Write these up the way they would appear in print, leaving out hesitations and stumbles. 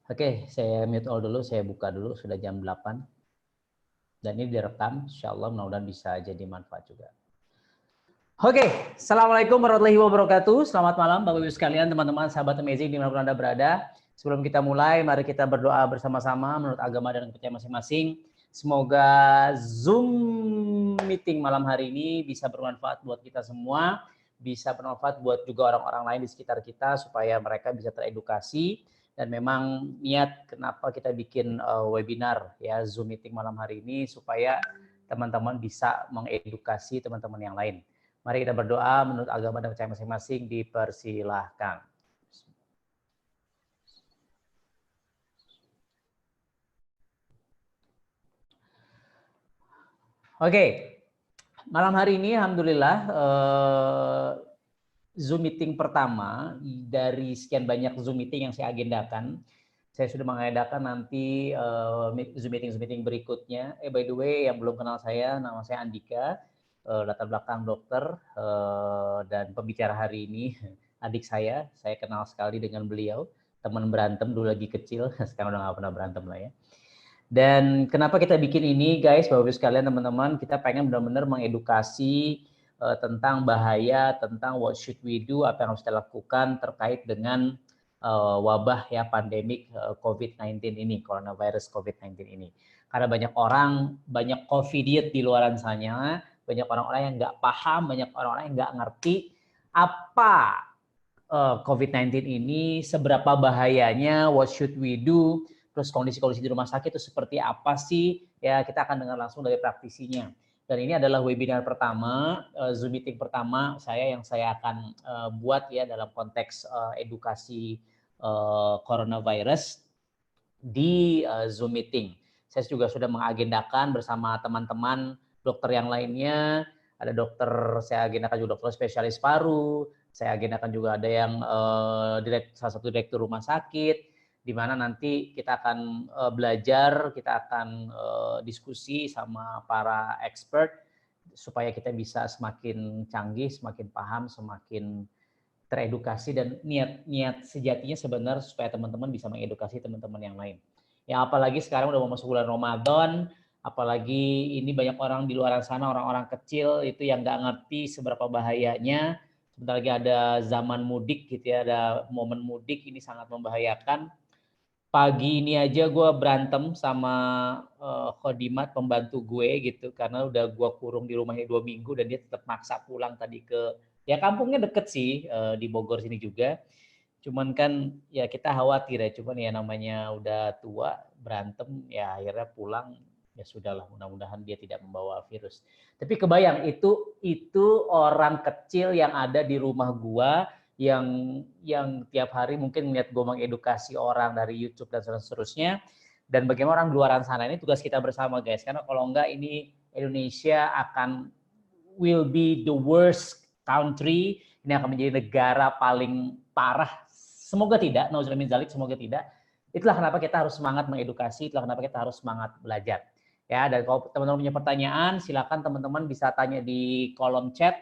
Oke, saya mute all dulu, saya buka dulu, sudah jam 8. Dan ini direkam, insya Allah mudah-mudahan bisa jadi manfaat juga. Oke, Assalamualaikum warahmatullahi wabarakatuh. Selamat malam Bapak Ibu sekalian, teman-teman, sahabat amazing dimanapun Anda berada. Sebelum kita mulai, mari kita berdoa bersama-sama menurut agama dan kepercayaan masing-masing. Semoga Zoom meeting malam hari ini bisa bermanfaat buat kita semua, bisa bermanfaat buat juga orang-orang lain di sekitar kita supaya mereka bisa teredukasi. Dan memang niat kenapa kita bikin webinar ya Zoom meeting malam hari ini supaya teman-teman bisa mengedukasi teman-teman yang lain. Mari kita berdoa menurut agama dan percaya masing-masing, dipersilahkan. Oke, malam hari ini alhamdulillah Zoom meeting pertama dari sekian banyak Zoom meeting yang saya agendakan. Saya sudah mengagendakan nanti Zoom meeting berikutnya. By the way, yang belum kenal saya, nama saya Andika, latar belakang dokter, dan pembicara hari ini adik saya kenal sekali dengan beliau, teman berantem dulu lagi kecil, sekarang udah nggak pernah berantem lah ya. Dan kenapa kita bikin ini guys, Bapak Ibu sekalian, teman-teman, kita pengen benar-benar mengedukasi tentang bahaya, tentang what should we do, apa yang harus kita lakukan terkait dengan wabah ya pandemik COVID-19 ini, coronavirus COVID-19 ini. Karena banyak orang, banyak covidiot di luaran sana, banyak orang-orang yang nggak paham, banyak orang-orang yang nggak ngerti apa COVID-19 ini, seberapa bahayanya, what should we do, terus kondisi-kondisi di rumah sakit itu seperti apa sih, ya kita akan dengar langsung dari praktisinya. Dan ini adalah webinar pertama, Zoom meeting pertama yang saya akan buat ya dalam konteks edukasi coronavirus di Zoom meeting. Saya juga sudah mengagendakan bersama teman-teman dokter yang lainnya, ada dokter, saya agendakan juga dokter spesialis paru, saya agendakan juga ada yang salah satu direktur rumah sakit, di mana nanti kita akan belajar, kita akan diskusi sama para expert supaya kita bisa semakin canggih, semakin paham, semakin teredukasi, dan niat sejatinya sebenarnya supaya teman-teman bisa mengedukasi teman-teman yang lain. Ya apalagi sekarang udah mau masuk bulan Ramadan, apalagi ini banyak orang di luar sana, orang-orang kecil itu yang nggak ngerti seberapa bahayanya. Sebentar lagi ada zaman mudik gitu ya, ada momen mudik, ini sangat membahayakan. Pagi ini aja gue berantem sama Khodimat, pembantu gue gitu, karena udah gue kurung di rumahnya 2 minggu dan dia tetap maksa pulang tadi ke, ya kampungnya deket sih, di Bogor sini juga. Cuman kan ya kita khawatir ya, cuman ya namanya udah tua, berantem, ya akhirnya pulang, ya sudahlah, mudah-mudahan dia tidak membawa virus. Tapi kebayang itu orang kecil yang ada di rumah gua, yang tiap hari mungkin melihat gue mengedukasi orang dari YouTube dan seterusnya. Dan bagaimana orang di luar sana, ini tugas kita bersama guys, karena kalau enggak ini Indonesia will be the worst country, ini akan menjadi negara paling parah. Semoga tidak, nauzubillah min dzalik, semoga tidak. Itulah kenapa kita harus semangat mengedukasi, itulah kenapa kita harus semangat belajar. Ya, dan kalau teman-teman punya pertanyaan, silakan teman-teman bisa tanya di kolom chat.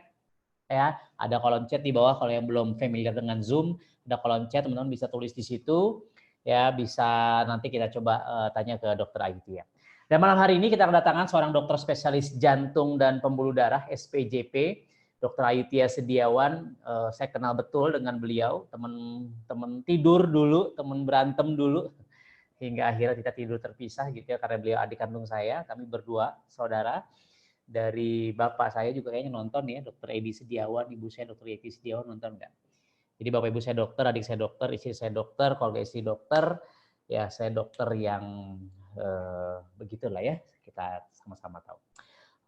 Ya, ada kolom chat di bawah kalau yang belum familiar dengan Zoom, ada kolom chat, teman-teman bisa tulis di situ. Ya, bisa nanti kita coba tanya ke dokter Aitia. Dan malam hari ini kita kedatangan seorang dokter spesialis jantung dan pembuluh darah SPJP, Dr. Ayutia Sediawan. Saya kenal betul dengan beliau, teman tidur dulu, teman berantem dulu, hingga akhirnya kita tidur terpisah gitu ya, karena beliau adik kandung saya, kami berdua saudara. Dari bapak saya juga kayaknya nonton ya, Dr. Edi Sediawan, ibu saya Dr. Yeti Sediawan, nonton nggak? Jadi bapak ibu saya dokter, adik saya dokter, istri saya dokter, keluarga istri dokter, ya saya dokter yang begitulah ya, kita sama-sama tahu.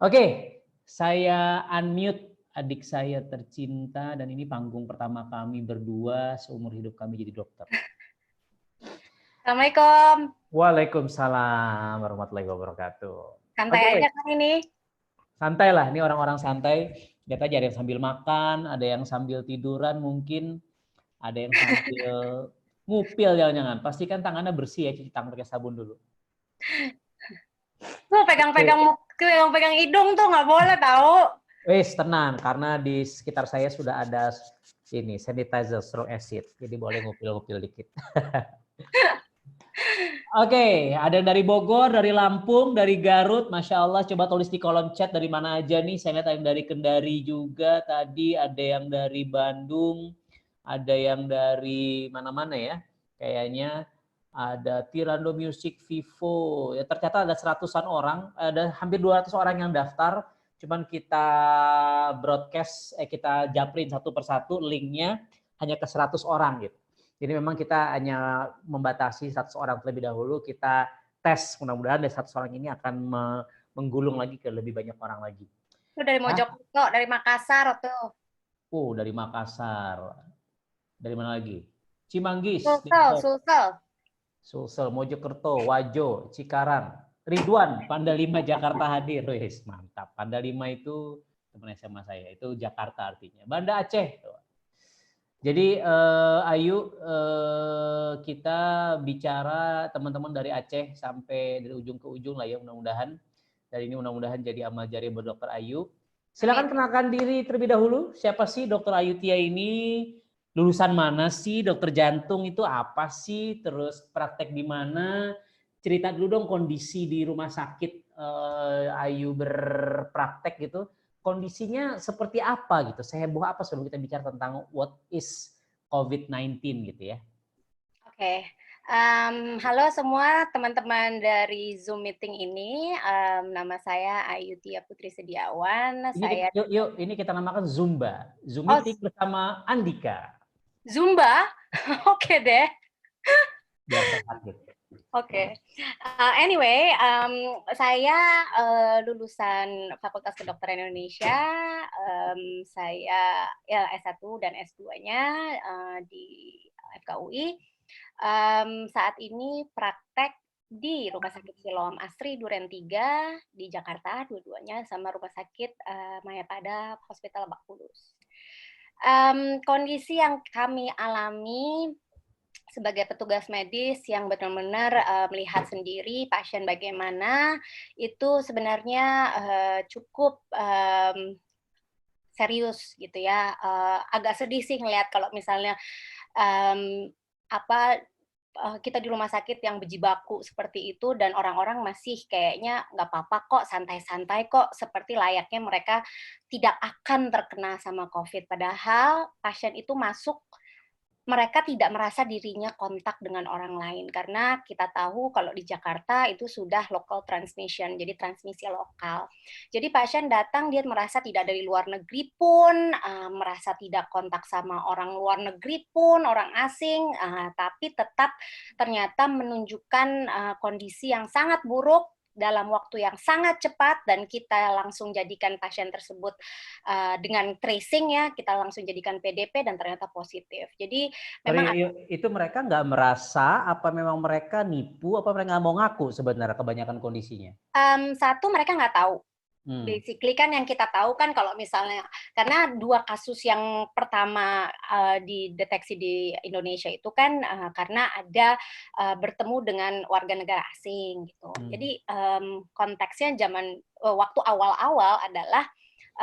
Oke, saya unmute adik saya tercinta, dan ini panggung pertama kami berdua seumur hidup kami jadi dokter. Assalamualaikum. Waalaikumsalam warahmatullahi wabarakatuh. Santai aja kan ini. Santai lah, ini orang-orang santai. Lihat aja, ada yang sambil makan, ada yang sambil tiduran mungkin, ada yang sambil ngupil, jangan-jangan. Pastikan tangannya bersih ya, cuci tangan pakai sabun dulu. Tuh pegang-pegang hidung tuh nggak boleh tahu. Wes tenang, karena di sekitar saya sudah ada ini sanitizer strong acid, jadi boleh ngupil-ngupil dikit. Oke, ada yang dari Bogor, dari Lampung, dari Garut, Masya Allah. Coba tulis di kolom chat dari mana aja nih. Saya lihat ada yang dari Kendari juga tadi, ada yang dari Bandung, ada yang dari mana-mana ya. Kayaknya ada Tirando Music Vivo. Ya tercatat ada 100-an orang, ada hampir 200 orang yang daftar. Cuman kita broadcast, kita japrin satu persatu linknya hanya ke 100 orang gitu. Jadi memang kita hanya membatasi 100 orang terlebih dahulu, kita tes, mudah-mudahan dari 100 orang ini akan menggulung lagi ke lebih banyak orang lagi. Itu dari Nah, Mojokerto, dari Makassar tuh. dari Makassar. Dari mana lagi? Cimanggis, Sulsel, Depok, Sulsel. Sulsel, Mojokerto, Wajo, Cikarang, Ridwan, Panda 5 Jakarta hadir. Wih, mantap. Panda 5 itu teman SMA saya, itu Jakarta artinya. Banda Aceh. Jadi Ayu, kita bicara teman-teman dari Aceh sampai dari ujung ke ujung lah ya, mudah-mudahan. Dari ini mudah-mudahan jadi amal jariah buat Dokter Ayu. Silakan Amin. kenalkan diri terlebih dahulu. Siapa sih Dokter Ayu Tia ini? Lulusan mana sih? Dokter jantung itu apa sih? Terus praktek di mana? Cerita dulu dong kondisi di rumah sakit Ayu berpraktek gitu. Kondisinya seperti apa gitu? Seheboh apa sebelum kita bicara tentang what is COVID-19 gitu ya? Oke. Halo semua teman-teman dari Zoom meeting ini. Nama saya Ayu Tia Putri Sediawan. Saya Yuk, ini kita namakan Zumba. Zoom oh meeting bersama Andika. Zumba. Oke deh. Biar sehat gitu. Oke. Anyway, saya lulusan Fakultas Kedokteran Indonesia. Saya ya S1 dan S2-nya di FKUI. Saat ini praktek di Rumah Sakit Siloam Asri Duren 3 di Jakarta, dua-duanya, sama Rumah Sakit Mayapada Hospital Lebak Bulus. Kondisi yang kami alami sebagai petugas medis yang benar-benar melihat sendiri pasien bagaimana, itu sebenarnya cukup serius gitu ya. Agak sedih sih ngelihat kalau misalnya kita di rumah sakit yang berjibaku seperti itu dan orang-orang masih kayaknya nggak apa-apa kok, santai-santai kok, seperti layaknya mereka tidak akan terkena sama COVID. Padahal pasien itu masuk, mereka tidak merasa dirinya kontak dengan orang lain karena kita tahu kalau di Jakarta itu sudah local transmission, jadi transmisi lokal. Jadi pasien datang dia merasa tidak dari luar negeri pun, merasa tidak kontak sama orang luar negeri pun, orang asing, tapi tetap ternyata menunjukkan kondisi yang sangat buruk dalam waktu yang sangat cepat, dan kita langsung jadikan pasien tersebut dengan tracing ya, kita langsung jadikan PDP dan ternyata positif. Jadi memang itu mereka nggak merasa apa memang mereka nipu apa mereka nggak mau ngaku sebenarnya kebanyakan kondisinya? Satu, mereka nggak tahu. Basically kan yang kita tahu kan kalau misalnya, karena 2 kasus yang pertama dideteksi di Indonesia itu kan karena ada bertemu dengan warga negara asing gitu. Jadi konteksnya waktu awal-awal adalah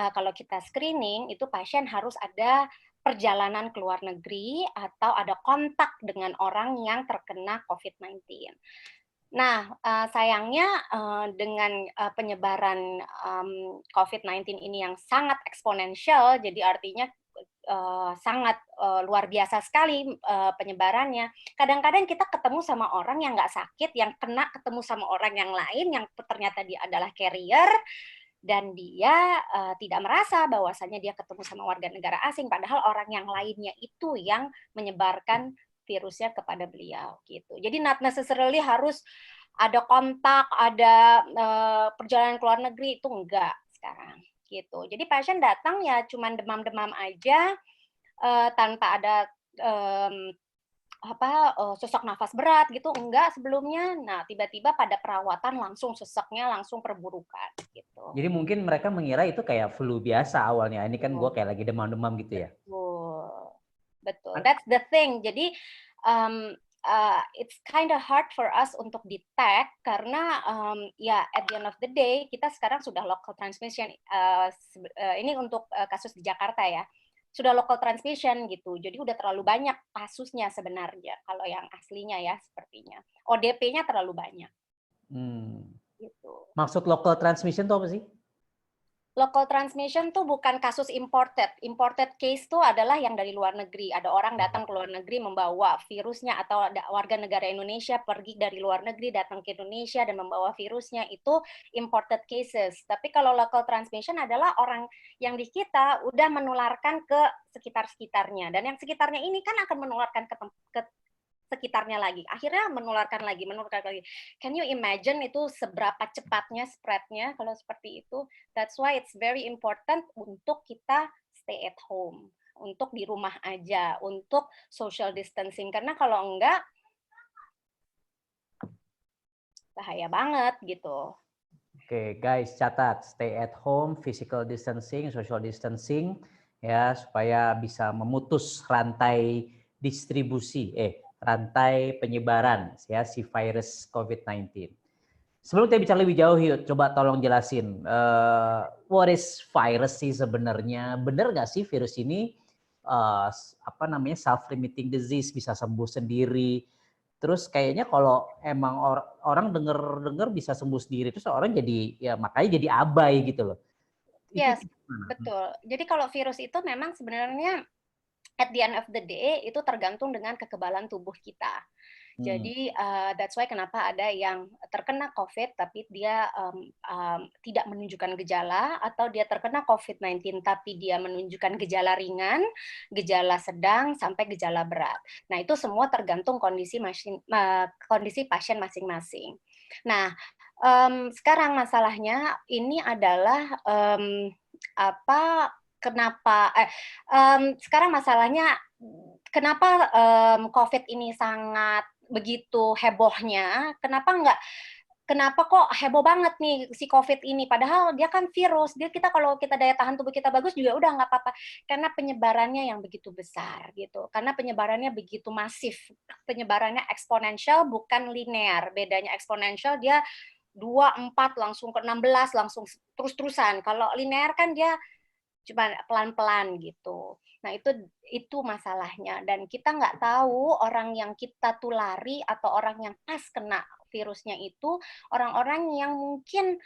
kalau kita screening itu pasien harus ada perjalanan ke luar negeri atau ada kontak dengan orang yang terkena COVID-19. Nah, sayangnya dengan penyebaran COVID-19 ini yang sangat eksponensial, jadi artinya sangat luar biasa sekali penyebarannya. Kadang-kadang kita ketemu sama orang yang nggak sakit, yang kena ketemu sama orang yang lain, yang ternyata dia adalah carrier, dan dia tidak merasa bahwasannya dia ketemu sama warga negara asing, padahal orang yang lainnya itu yang menyebarkan virusnya kepada beliau gitu. Jadi not necessarily harus ada kontak, ada perjalanan ke luar negeri, itu enggak sekarang gitu. Jadi pasien datang ya cuman demam-demam aja tanpa ada sesak nafas berat gitu, enggak sebelumnya. Nah, tiba-tiba pada perawatan langsung seseknya langsung perburukan gitu. Jadi mungkin mereka mengira itu kayak flu biasa awalnya. Ini kan gue kayak lagi demam-demam gitu ya. Betul. That's the thing. Jadi it's kind of hard for us untuk detect karena ya at the end of the day kita sekarang sudah local transmission. Ini untuk kasus di Jakarta ya. sudah local transmission gitu. Jadi udah terlalu banyak kasusnya sebenarnya kalau yang aslinya ya sepertinya. ODP-nya terlalu banyak. Gitu. Maksud local transmission itu apa sih? Local transmission tuh bukan kasus imported. Imported case tuh adalah yang dari luar negeri. Ada orang datang ke luar negeri membawa virusnya, atau ada warga negara Indonesia pergi dari luar negeri datang ke Indonesia dan membawa virusnya, itu imported cases. Tapi kalau local transmission adalah orang yang di kita udah menularkan ke sekitar-sekitarnya. Dan yang sekitarnya ini kan akan menularkan ke sekitarnya lagi, akhirnya menularkan lagi. Can you imagine itu seberapa cepatnya spread-nya kalau seperti itu? That's why it's very important untuk kita stay at home, untuk di rumah aja, untuk social distancing, karena kalau enggak bahaya banget gitu. Oke, guys, catat, stay at home, physical distancing, social distancing, ya, supaya bisa memutus rantai distribusi, rantai penyebaran ya si virus COVID-19. Sebelum kita bicara lebih jauh, Hyut, coba tolong jelasin what is virus sih sebenarnya? Benar nggak sih virus ini self-limiting disease, bisa sembuh sendiri? Terus kayaknya kalau emang orang dengar bisa sembuh sendiri, terus orang jadi ya makanya jadi abai gitu loh. Yes, betul. Jadi kalau virus itu memang sebenarnya at the end of the day itu tergantung dengan kekebalan tubuh kita. Jadi that's why kenapa ada yang terkena COVID tapi dia tidak menunjukkan gejala, atau dia terkena COVID-19 tapi dia menunjukkan gejala ringan, gejala sedang, sampai gejala berat. Nah itu semua tergantung kondisi pasien masing-masing. Nah sekarang masalahnya ini adalah sekarang masalahnya kenapa COVID ini sangat begitu hebohnya? Kenapa kok heboh banget nih si COVID ini? Padahal dia kan virus. Kalau kita daya tahan tubuh kita bagus juga udah nggak apa-apa. Karena penyebarannya yang begitu besar gitu. Karena penyebarannya begitu masif. Penyebarannya eksponensial bukan linear. Bedanya eksponensial dia 2, 4 langsung ke 16 langsung terus-terusan. Kalau linear kan dia cuma pelan-pelan gitu. Nah itu masalahnya, dan kita nggak tahu orang yang kita tulari atau orang yang pas kena virusnya itu orang-orang yang mungkin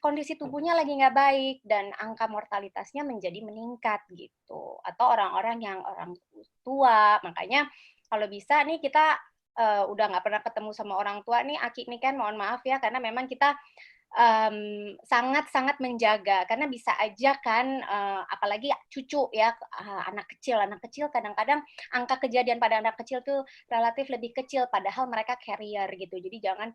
kondisi tubuhnya lagi nggak baik dan angka mortalitasnya menjadi meningkat gitu, atau orang-orang yang orang tua. Makanya kalau bisa nih kita udah nggak pernah ketemu sama orang tua nih, Aki nih kan, mohon maaf ya, karena memang kita sangat-sangat menjaga, karena bisa aja kan apalagi cucu ya, anak kecil kadang-kadang angka kejadian pada anak kecil tuh relatif lebih kecil padahal mereka carrier gitu. Jadi jangan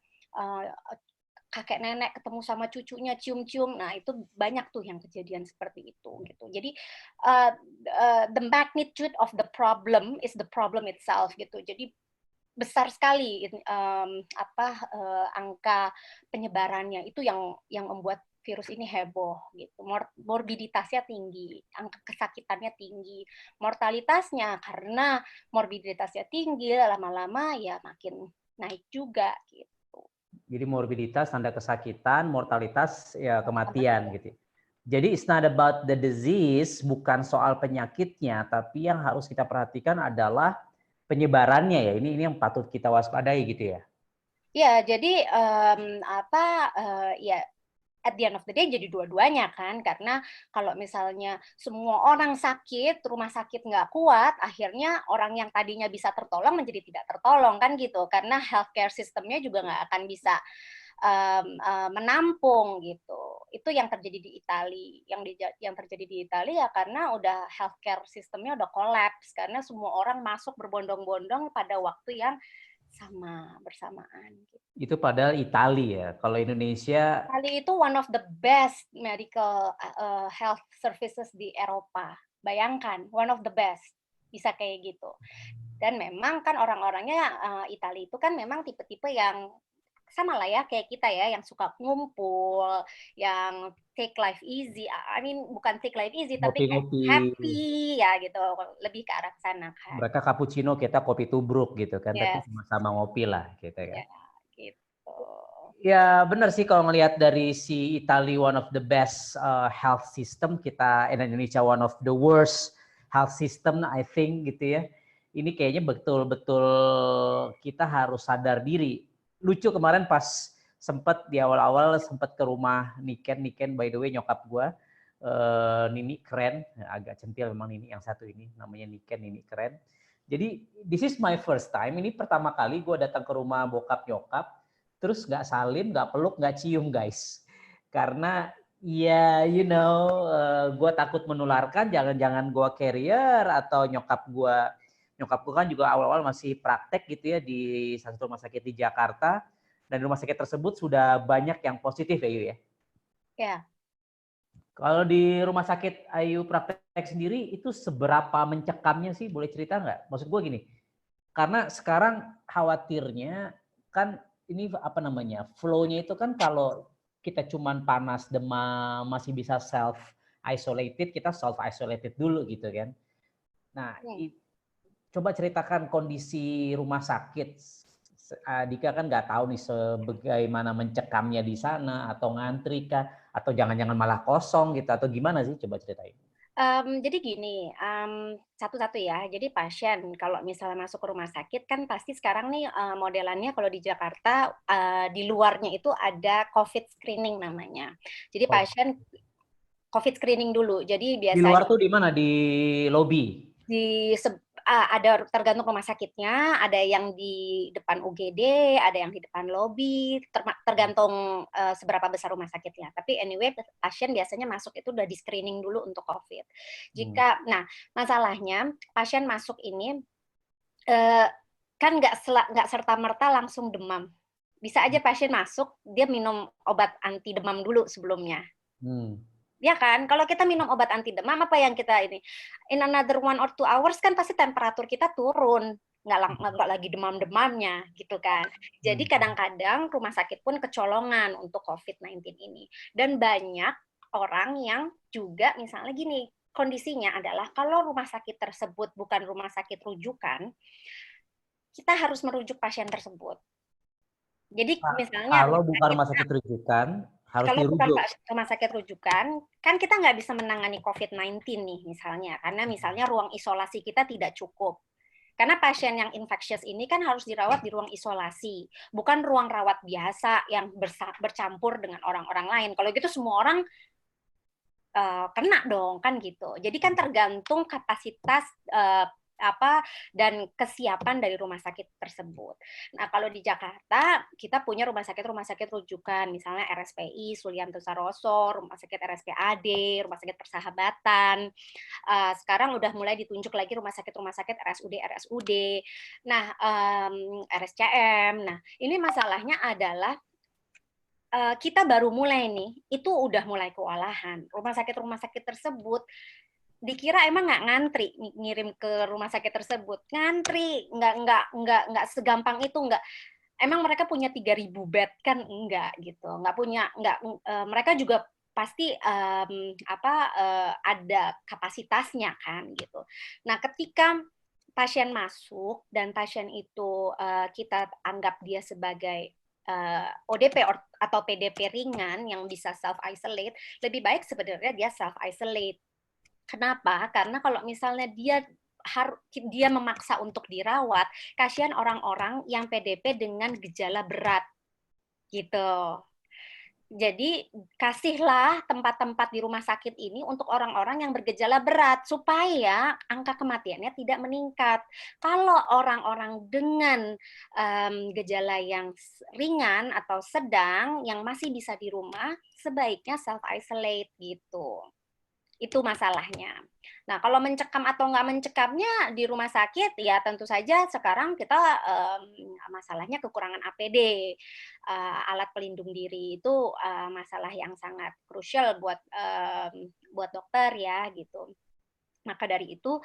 kakek nenek ketemu sama cucunya cium-cium, nah itu banyak tuh yang kejadian seperti itu gitu. Jadi the magnitude of the problem is the problem itself gitu. Jadi besar sekali angka penyebarannya, itu yang membuat virus ini heboh gitu. Morbiditasnya tinggi, angka kesakitannya tinggi, mortalitasnya karena morbiditasnya tinggi lama-lama ya makin naik juga gitu. Jadi morbiditas, tanda kesakitan, mortalitas ya kematian gitu. Jadi it's not about the disease, bukan soal penyakitnya, tapi yang harus kita perhatikan adalah penyebarannya ya. Ini yang patut kita waspadai gitu ya. Ya, jadi ya at the end of the day jadi dua-duanya kan, karena kalau misalnya semua orang sakit, rumah sakit nggak kuat, akhirnya orang yang tadinya bisa tertolong menjadi tidak tertolong kan gitu, karena healthcare systemnya juga nggak akan bisa menampung gitu. Itu yang terjadi di Italia, yang terjadi di Italia ya karena udah healthcare sistemnya udah collapse, karena semua orang masuk berbondong-bondong pada waktu yang bersamaan. Itu padahal Italia ya. Kalau Indonesia, Italia itu one of the best medical health services di Eropa. Bayangkan, one of the best. Bisa kayak gitu. Dan memang kan orang-orangnya Italia itu kan memang tipe-tipe yang sama lah ya kayak kita ya, yang suka ngumpul, yang take life easy. I mean bukan take life easy tapi happy ya gitu, lebih ke arah sana kan. Mereka cappuccino, kita kopi tubruk gitu kan, Yes. tapi sama ngopi lah gitu kan. Ya, gitu. Ya benar sih kalau ngelihat dari si Italy one of the best health system, kita Indonesia one of the worst health system, I think gitu ya. Ini kayaknya betul-betul kita harus sadar diri. Lucu kemarin pas sempat di awal-awal sempat ke rumah Niken by the way nyokap gua, Nini keren, agak centil memang Nini yang satu ini, namanya Niken, Nini keren. Jadi this is my first time, ini pertama kali gue datang ke rumah bokap nyokap, terus nggak salim, nggak peluk, nggak cium guys. Karena ya you know, gue takut menularkan, jangan-jangan gue carrier atau nyokap gue kan juga awal-awal masih praktek gitu ya di satu rumah sakit di Jakarta, dan rumah sakit tersebut sudah banyak yang positif ya Yu ya. Ya. Kalau di rumah sakit Ayu praktek sendiri itu seberapa mencekamnya sih, boleh cerita nggak? Maksud gue gini, karena sekarang khawatirnya kan ini apa namanya, flow-nya itu kan kalau kita cuman panas, demam, masih bisa self isolated, kita self isolated dulu gitu kan. Nah, coba ceritakan kondisi rumah sakit. Dika kan nggak tahu nih sebagaimana mencekamnya di sana, atau ngantri kah, atau jangan-jangan malah kosong gitu, atau gimana sih, coba ceritain. Jadi gini, satu-satu ya. Jadi pasien kalau misalnya masuk ke rumah sakit kan pasti sekarang nih modelannya kalau di Jakarta di luarnya itu ada COVID screening namanya. Jadi pasien COVID screening dulu. Jadi biasanya di luar tuh di mana? Di lobi? Ada tergantung rumah sakitnya, ada yang di depan UGD, ada yang di depan lobi, tergantung seberapa besar rumah sakitnya. Tapi anyway, pasien biasanya masuk itu udah di screening dulu untuk COVID. Nah, masalahnya pasien masuk ini kan nggak serta-merta langsung demam. Bisa aja pasien masuk, dia minum obat anti demam dulu sebelumnya. Ya kan, kalau kita minum obat anti demam, apa yang kita ini, in another 1 or 2 hours kan pasti temperatur kita turun, nggak lagi demam-demamnya gitu kan. Jadi kadang-kadang rumah sakit pun kecolongan untuk COVID-19 ini. Dan banyak orang yang juga misalnya gini, kondisinya adalah kalau rumah sakit tersebut bukan rumah sakit rujukan, kita harus merujuk pasien tersebut. Jadi misalnya kalau bukan rumah sakit rujukan, harus kalau dirujuk. bukan rumah sakit rujukan, kan kita nggak bisa menangani COVID-19 nih misalnya, karena misalnya ruang isolasi kita tidak cukup. Karena pasien yang infectious ini kan harus dirawat di ruang isolasi, bukan ruang rawat biasa yang bercampur dengan orang-orang lain. Kalau gitu semua orang kena dong kan gitu. Jadi kan tergantung kapasitas dan kesiapan dari rumah sakit tersebut. Nah, kalau di Jakarta kita punya rumah sakit rujukan, misalnya RSPI Sulianto Saroso, rumah sakit RSPAD, rumah sakit Persahabatan. Sekarang udah mulai ditunjuk lagi rumah sakit RSUD. Nah, RSCM. Nah, ini masalahnya adalah kita baru mulai nih, itu udah mulai kewalahan. Rumah sakit tersebut dikira emang nggak ngantri ngirim ke rumah sakit tersebut, ngantri nggak segampang itu, nggak. Emang mereka punya 3.000 bed kan, enggak gitu, nggak punya, mereka juga pasti ada kapasitasnya kan gitu. Nah, ketika pasien masuk dan pasien itu kita anggap dia sebagai ODP atau PDP ringan yang bisa self isolate, lebih baik sebenarnya dia self isolate. Kenapa? Karena kalau misalnya dia memaksa untuk dirawat, kasihan orang-orang yang PDP dengan gejala berat gitu. Jadi kasihlah tempat-tempat di rumah sakit ini untuk orang-orang yang bergejala berat supaya angka kematiannya tidak meningkat. Kalau orang-orang dengan gejala yang ringan atau sedang yang masih bisa di rumah, sebaiknya self isolate gitu. Itu masalahnya. Nah, kalau mencekam atau nggak mencekamnya di rumah sakit, ya tentu saja sekarang kita masalahnya kekurangan APD, alat pelindung diri itu masalah yang sangat krusial buat dokter ya gitu. Maka dari itu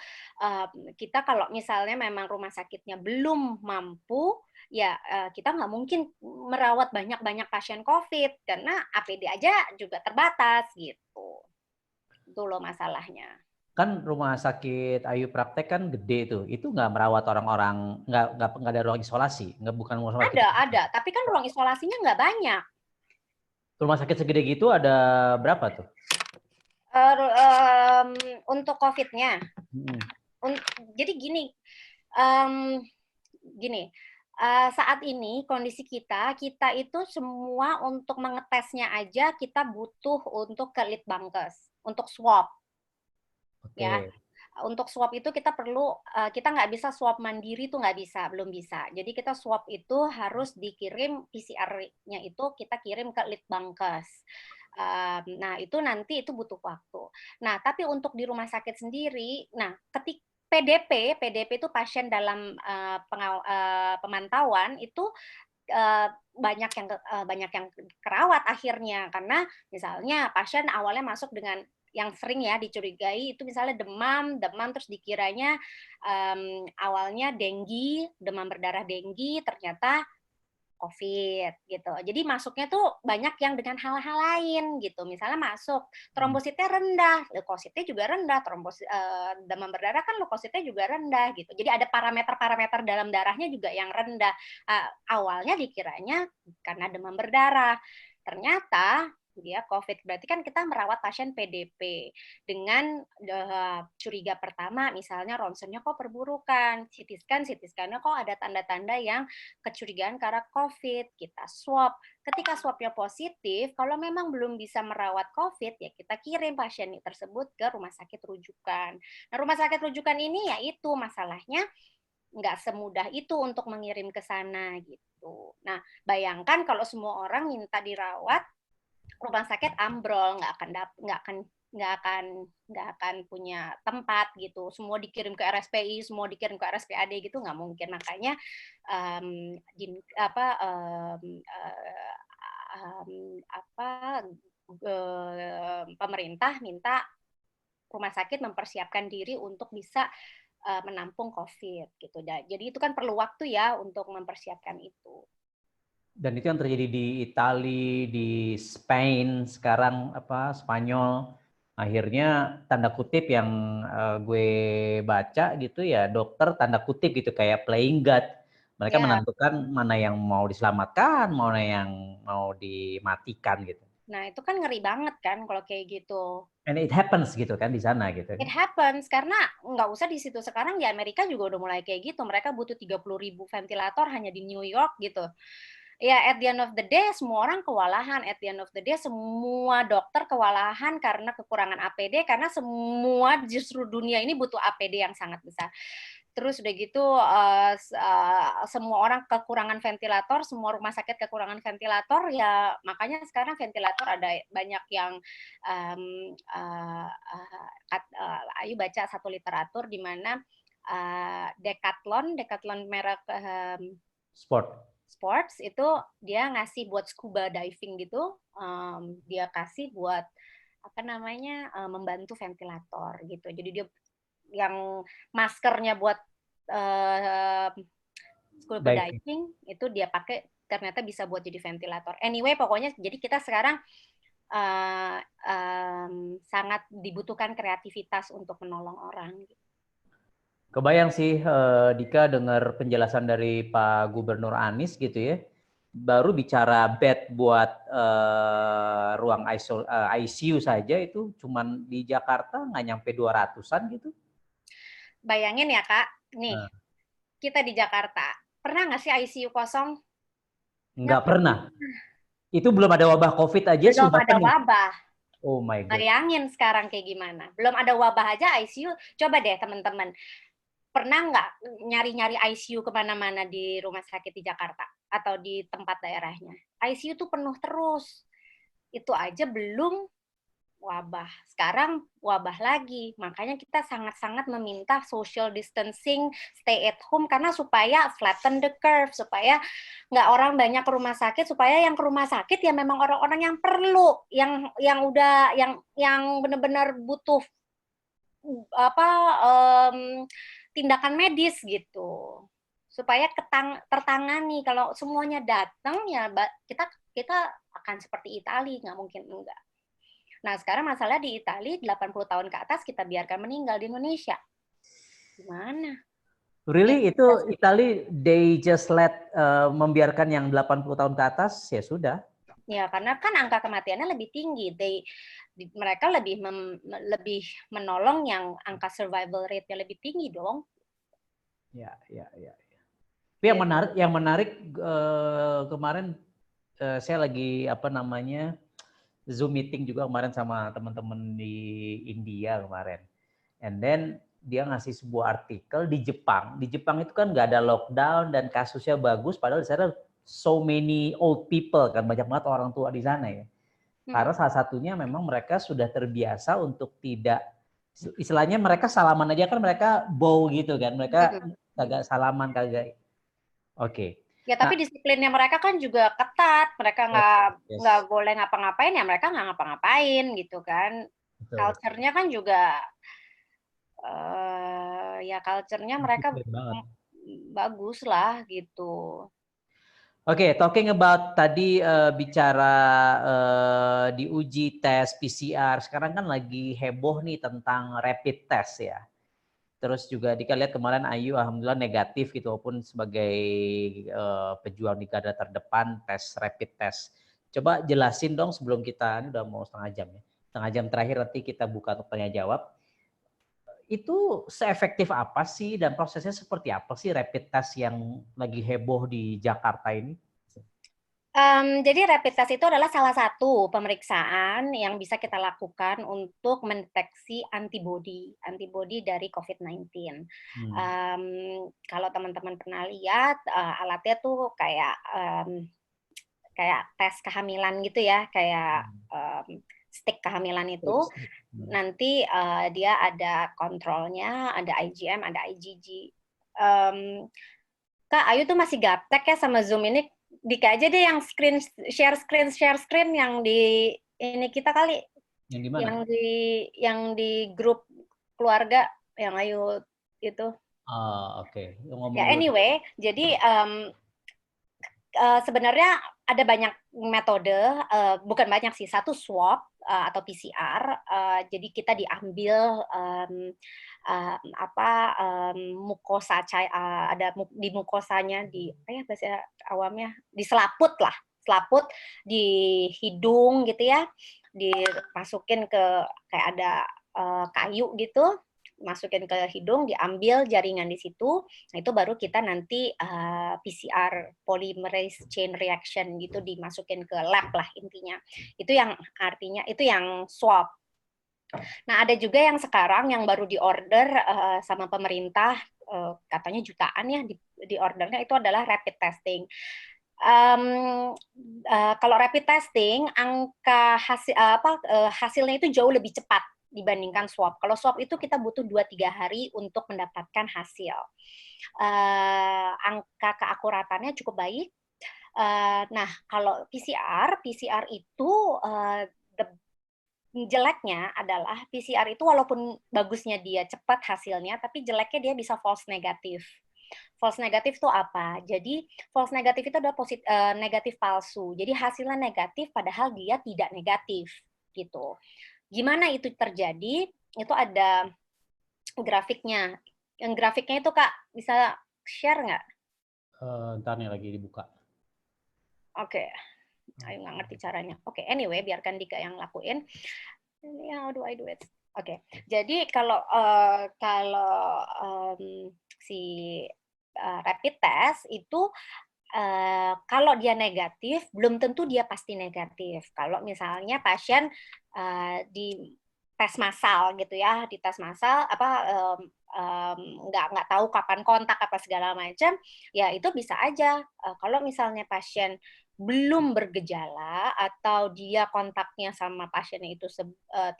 kita kalau misalnya memang rumah sakitnya belum mampu, ya kita nggak mungkin merawat banyak-banyak pasien COVID karena APD aja juga terbatas gitu. Itu loh masalahnya. Kan rumah sakit Ayu praktek kan gede tuh, itu nggak merawat orang-orang, nggak ada ruang isolasi, bukan rumah sakit. Ada, tapi kan ruang isolasinya nggak banyak. Rumah sakit segede gitu ada berapa tuh? Untuk COVID-nya. Jadi gini, saat ini kondisi kita itu semua untuk mengetesnya aja kita butuh untuk ke Litbangkes, untuk swab. Ya, untuk swab itu kita perlu, kita nggak bisa swab mandiri tuh nggak bisa, belum bisa. Jadi kita swab itu harus dikirim PCR-nya itu kita kirim ke Litbangkes. Nah itu nanti itu butuh waktu. Nah tapi untuk di rumah sakit sendiri, nah PDP itu pasien dalam pemantauan itu banyak yang kerawat akhirnya, karena misalnya pasien awalnya masuk dengan yang sering ya dicurigai itu misalnya demam terus dikiranya awalnya demam berdarah denggi, ternyata COVID gitu. Jadi masuknya tuh banyak yang dengan hal-hal lain gitu. Misalnya masuk trombositnya rendah, leukositnya juga rendah, demam berdarah kan leukositnya juga rendah gitu. Jadi ada parameter-parameter dalam darahnya juga yang rendah. Awalnya dikiranya karena demam berdarah. Ternyata dia COVID, berarti kan kita merawat pasien PDP dengan curiga pertama, misalnya ronsennya kok perburukan, CT scan-nya kok ada tanda-tanda yang kecurigaan karena COVID, kita swab. Ketika swabnya positif, kalau memang belum bisa merawat COVID, ya kita kirim pasien tersebut ke rumah sakit rujukan. Nah, rumah sakit rujukan ini ya itu masalahnya nggak semudah itu untuk mengirim ke sana gitu. Nah, bayangkan kalau semua orang minta dirawat, rumah sakit ambrol, nggak akan punya tempat gitu. Semua dikirim ke RSPI, semua dikirim ke RSPAD gitu nggak mungkin. Makanya pemerintah minta rumah sakit mempersiapkan diri untuk bisa menampung COVID gitu. Jadi itu kan perlu waktu ya untuk mempersiapkan itu. Dan itu yang terjadi di Italia, di Spain, sekarang Spanyol. Akhirnya tanda kutip yang gue baca gitu ya, dokter tanda kutip gitu kayak playing God. Mereka menentukan mana yang mau diselamatkan, mana yang mau dimatikan gitu. Nah itu kan ngeri banget kan kalau kayak gitu. And it happens gitu kan di sana gitu. It happens karena nggak usah di situ, sekarang di Amerika juga udah mulai kayak gitu. Mereka butuh 30.000 ventilator hanya di New York gitu. Ya, at the end of the day, semua orang kewalahan. At the end of the day, semua dokter kewalahan karena kekurangan APD, karena semua justru dunia ini butuh APD yang sangat besar. Terus udah gitu, semua orang kekurangan ventilator, semua rumah sakit kekurangan ventilator, ya makanya sekarang ventilator ada banyak yang, Ayu baca satu literatur di mana Decathlon merek sports itu dia ngasih buat scuba diving gitu, dia kasih buat membantu ventilator gitu. Jadi dia yang maskernya buat scuba diving itu dia pakai ternyata bisa buat jadi ventilator. Anyway, pokoknya jadi kita sekarang sangat dibutuhkan kreativitas untuk menolong orang. Kebayang sih Dika dengar penjelasan dari Pak Gubernur Anies gitu ya. Baru bicara bed buat ruang ICU saja itu cuman di Jakarta nggak nyampe 200-an gitu. Bayangin ya Kak, nih kita di Jakarta, pernah nggak sih ICU kosong? Nggak pernah. Itu belum ada wabah COVID aja. Belum ada wabah. Oh my God. Bayangin sekarang kayak gimana. Belum ada wabah aja ICU. Coba deh teman-teman, pernah nggak nyari-nyari ICU kemana-mana di rumah sakit di Jakarta atau di tempat daerahnya? ICU tuh penuh terus. Itu aja belum wabah. Sekarang wabah lagi. Makanya kita sangat-sangat meminta social distancing, stay at home, karena supaya flatten the curve, supaya nggak orang banyak ke rumah sakit, supaya yang ke rumah sakit ya memang orang-orang yang perlu, yang benar-benar butuh tindakan medis gitu, supaya tertangani. Kalau semuanya datang ya kita akan seperti Italia, nggak mungkin enggak. Nah sekarang masalah di Italia 80 tahun ke atas kita biarkan meninggal, di Indonesia gimana? Really? Itu Italia they just let membiarkan yang 80 tahun ke atas ya sudah. Ya karena kan angka kematiannya lebih tinggi. mereka lebih menolong yang angka survival rate-nya lebih tinggi dong. Ya. Tapi yang menarik kemarin saya lagi Zoom meeting juga kemarin sama teman-teman di India kemarin. And then dia ngasih sebuah artikel di Jepang. Di Jepang itu kan nggak ada lockdown dan kasusnya bagus, padahal di sana so many old people kan, banyak banget orang tua di sana ya. Karena salah satunya memang mereka sudah terbiasa untuk tidak, istilahnya mereka salaman aja kan mereka bow gitu kan, mereka kagak salaman kagak. Oke. Ya tapi disiplinnya mereka kan juga ketat, mereka nggak boleh ngapa-ngapain ya mereka nggak ngapa-ngapain gitu kan. Culture-nya kan juga ya culture-nya mereka bagus lah gitu. Oke, talking about tadi bicara diuji tes PCR, sekarang kan lagi heboh nih tentang rapid test ya. Terus juga kita lihat kemarin Ayu alhamdulillah negatif gitu, walaupun sebagai pejuang di garda terdepan tes rapid test. Coba jelasin dong sebelum kita, ini udah mau setengah jam ya. Setengah jam terakhir nanti kita buka untuk tanya jawab. Itu seefektif apa sih dan prosesnya seperti apa sih rapid test yang lagi heboh di Jakarta ini? Jadi rapid test itu adalah salah satu pemeriksaan yang bisa kita lakukan untuk mendeteksi antibodi dari COVID-19. Kalau teman-teman pernah lihat alatnya tuh kayak tes kehamilan gitu ya, kayak stick kehamilan itu. Nanti dia ada kontrolnya, ada IgM, ada IgG. Kak Ayu tuh masih gaptek ya sama Zoom ini. Dika aja deh yang share screen yang di ini kita kali. Yang di mana? Yang di grup keluarga yang Ayu itu. Oke. Ya anyway, jadi sebenarnya ada banyak metode, bukan banyak sih, satu swab atau PCR. Jadi kita diambil mukosa ada di mukosanya di apa ya bahasa awamnya diselaput di hidung gitu ya, dimasukin ke kayak ada kayu gitu, masukin ke hidung, diambil jaringan di situ. Nah, itu baru kita nanti PCR polymerase chain reaction gitu dimasukin ke lab lah intinya. Itu yang artinya itu yang swab. Nah, ada juga yang sekarang yang baru diorder sama pemerintah, katanya jutaan ya di ordernya, itu adalah rapid testing. Kalau rapid testing, angka hasilnya itu jauh lebih cepat dibandingkan swab. Kalau swab itu kita butuh 2-3 hari untuk mendapatkan hasil. Angka keakuratannya cukup baik. Nah, kalau PCR itu jeleknya adalah PCR itu walaupun bagusnya dia cepat hasilnya, tapi jeleknya dia bisa false negatif. False negatif itu apa? Jadi false negatif itu adalah negatif palsu. Jadi hasilnya negatif padahal dia tidak negatif gitu. Gimana itu terjadi? Itu ada grafiknya. Yang grafiknya itu Kak bisa share nggak? Ntar nih lagi dibuka. Oke. Ayo nggak ngerti caranya. Oke, anyway, biarkan Dika yang lakuin. How do I do it? Oke, jadi kalau si rapid test itu kalau dia negatif, belum tentu dia pasti negatif. Kalau misalnya pasien di tes massal gitu ya, di tes massal nggak tahu kapan kontak apa segala macam, ya itu bisa aja. Kalau misalnya pasien belum bergejala atau dia kontaknya sama pasiennya itu 3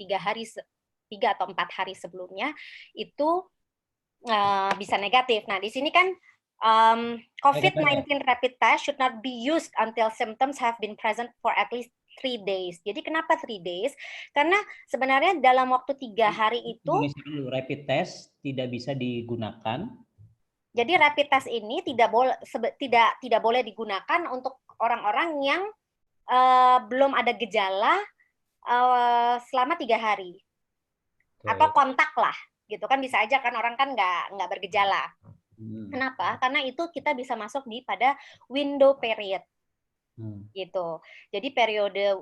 atau 4 hari sebelumnya, itu bisa negatif. Nah di sini kan COVID-19 rapid test should not be used until symptoms have been present for at least 3 days. Jadi kenapa 3 days? Karena sebenarnya dalam waktu 3 hari itu rapid test tidak bisa digunakan. Jadi rapid test ini tidak boleh digunakan untuk orang-orang yang belum ada gejala selama 3 hari. Atau kontak lah, gitu kan bisa aja kan orang kan nggak bergejala. Kenapa? Karena itu kita bisa masuk pada window period. gitu. Jadi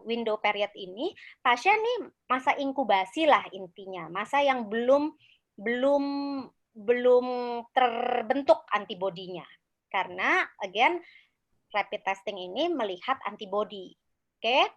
window period ini pasien nih masa inkubasi lah intinya, masa yang belum belum belum terbentuk antibodinya. Karena again rapid testing ini melihat antibody. Oke.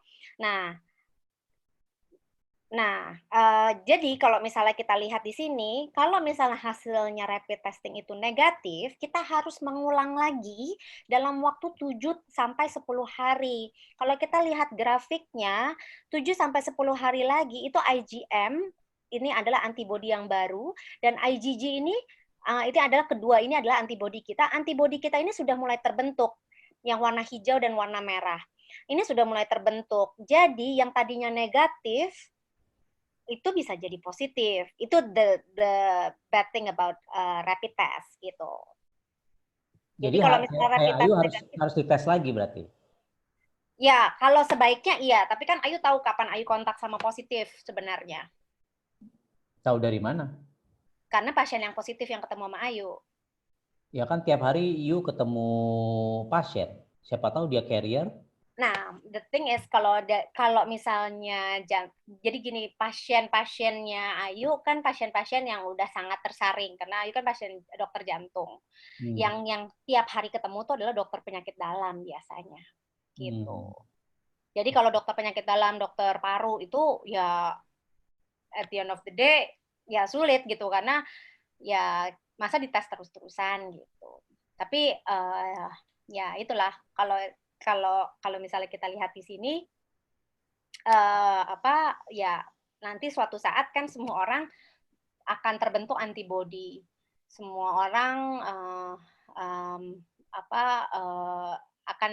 Jadi kalau misalnya kita lihat di sini, kalau misalnya hasilnya rapid testing itu negatif, kita harus mengulang lagi dalam waktu 7 sampai 10 hari. Kalau kita lihat grafiknya, 7 sampai 10 hari lagi itu IgM, ini adalah antibodi yang baru, dan IgG ini adalah kedua, ini adalah antibodi kita. Antibodi kita ini sudah mulai terbentuk, yang warna hijau dan warna merah. Ini sudah mulai terbentuk. Jadi yang tadinya negatif, itu bisa jadi positif. Itu the bad thing about rapid test gitu. Jadi kalau misalnya rapid Ayu test harus dites lagi berarti. Ya, kalau sebaiknya iya, tapi kan Ayu tahu kapan Ayu kontak sama positif sebenarnya. Tahu dari mana? Karena pasien yang positif yang ketemu sama Ayu. Ya kan tiap hari Yu ketemu pasien. Siapa tahu dia carrier. Nah, the thing is kalau misalnya jadi gini, pasien-pasiennya Ayu kan pasien-pasien yang udah sangat tersaring karena Ayu kan pasien dokter jantung. Yang tiap hari ketemu tuh adalah dokter penyakit dalam biasanya. Gitu. Jadi kalau dokter penyakit dalam, dokter paru itu ya at the end of the day ya sulit gitu karena ya masa dites terus-terusan gitu. Tapi ya itulah kalau misalnya kita lihat di sini ya nanti suatu saat kan semua orang akan terbentuk antibodi. Semua orang akan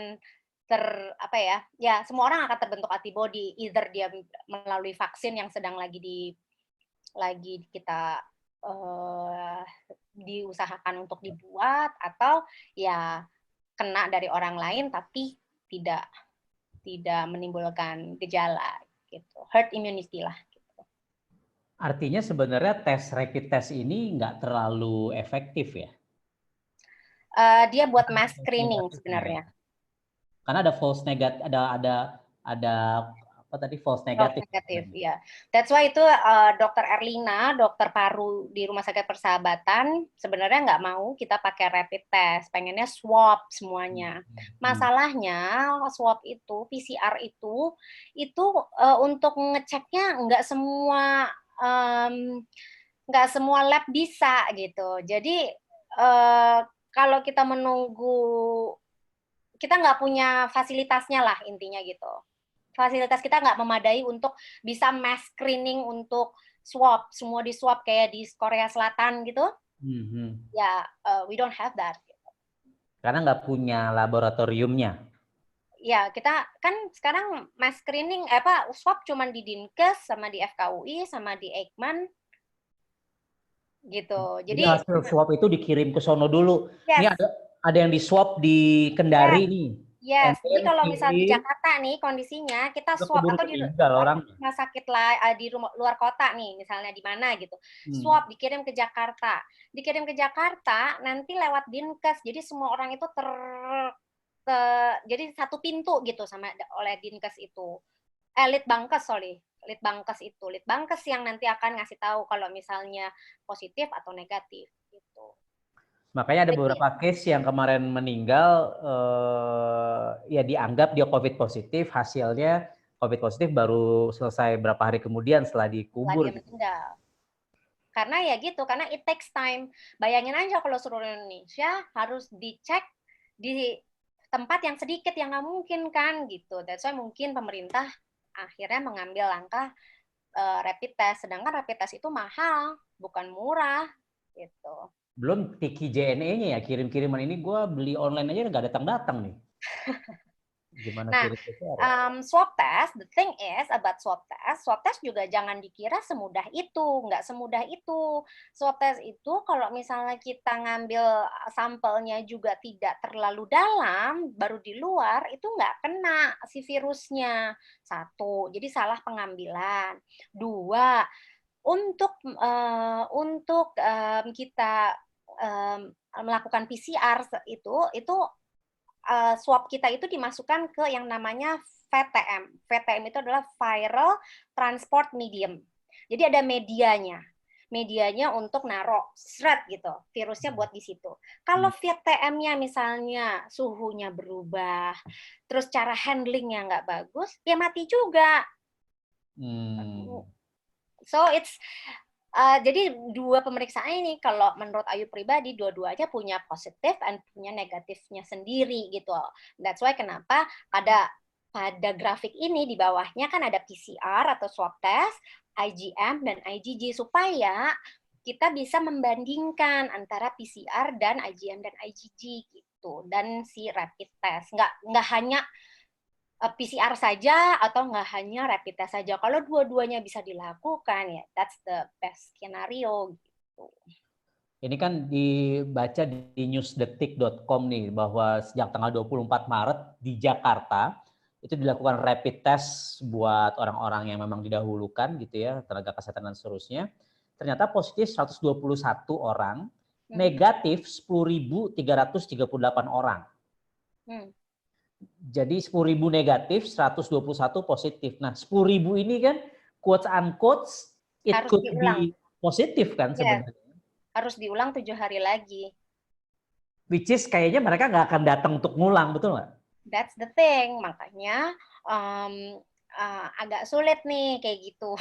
semua orang akan terbentuk antibodi, either dia melalui vaksin yang sedang lagi kita diusahakan untuk dibuat, atau ya kena dari orang lain tapi tidak menimbulkan gejala gitu, herd immunity lah. Artinya sebenarnya rapid test ini nggak terlalu efektif ya? Dia buat mass screening sebenarnya. Karena ada false negatif, ada apa tadi false negatif. Ya. That's why itu Dokter Erlina, dokter paru di Rumah Sakit Persahabatan sebenarnya nggak mau kita pakai rapid test, pengennya swab semuanya. Masalahnya swab itu, PCR itu untuk ngeceknya nggak semua lab bisa gitu. Jadi kalau kita menunggu, kita nggak punya fasilitasnya lah intinya gitu. Fasilitas kita nggak memadai untuk bisa mass screening untuk swab, semua di swab kayak di Korea Selatan gitu. Ya, we don't have that. Karena nggak punya laboratoriumnya. Ya, kita kan sekarang mass screening swab cuma di Dinkes sama di FKUI sama di Eijkman gitu. Jadi hasil swab itu dikirim ke sono dulu. Yes. Ini ada yang di swab di Kendari nih. Yes, jadi kalau misal di Jakarta nih kondisinya, kita swab atau di rumah sakit di luar kota nih, misalnya di mana gitu, swab dikirim ke Jakarta, nanti lewat Dinkes, jadi semua orang itu jadi satu pintu gitu oleh Dinkes itu, Litbangkes yang nanti akan ngasih tahu kalau misalnya positif atau negatif gitu. Makanya ada beberapa case yang kemarin meninggal, ya dianggap dia COVID positif, hasilnya COVID positif baru selesai berapa hari kemudian setelah dikubur. Meninggal. Karena ya gitu, karena it takes time. Bayangin aja kalau seluruh Indonesia harus dicek di tempat yang sedikit, yang nggak mungkin kan gitu. That's why mungkin pemerintah akhirnya mengambil langkah rapid test. Sedangkan rapid test itu mahal, bukan murah gitu. Belum tiki JNE-nya ya, kirim-kiriman ini gue beli online aja nggak datang-datang nih. Gimana swab test, the thing is about swab test juga jangan dikira semudah itu, nggak semudah itu. Swab test itu kalau misalnya kita ngambil sampelnya juga tidak terlalu dalam, baru di luar, itu nggak kena si virusnya. 1, jadi salah pengambilan. 2, untuk kita melakukan PCR itu swab kita itu dimasukkan ke yang namanya VTM. VTM itu adalah viral transport medium. Jadi ada medianya untuk naruh seret gitu, virusnya buat di situ. Kalau VTM-nya misalnya suhunya berubah, terus cara handlingnya nggak bagus, ya mati juga. So it's jadi dua pemeriksaan ini kalau menurut Ayu pribadi dua-duanya punya positif dan punya negatifnya sendiri gitu. That's why kenapa pada grafik ini di bawahnya kan ada PCR atau swab test, IgM dan IgG supaya kita bisa membandingkan antara PCR dan IgM dan IgG gitu, dan si rapid test. Nggak hanya PCR saja atau nggak hanya rapid test saja. Kalau dua-duanya bisa dilakukan ya that's the best skenario gitu. Ini kan dibaca di newsdetik.com nih bahwa sejak tanggal 24 Maret di Jakarta itu dilakukan rapid test buat orang-orang yang memang didahulukan gitu ya, tenaga kesehatan dan seterusnya. Ternyata positif 121 orang, negatif 10.338 orang. Jadi 10.000 negatif, 121 positif. Nah, 10.000 ini kan quotes unquote it harus could diulang. be positif kan sebenarnya. Harus diulang 7 hari lagi. Which is kayaknya mereka nggak akan datang untuk ngulang, betul nggak? That's the thing, makanya agak sulit nih kayak gitu,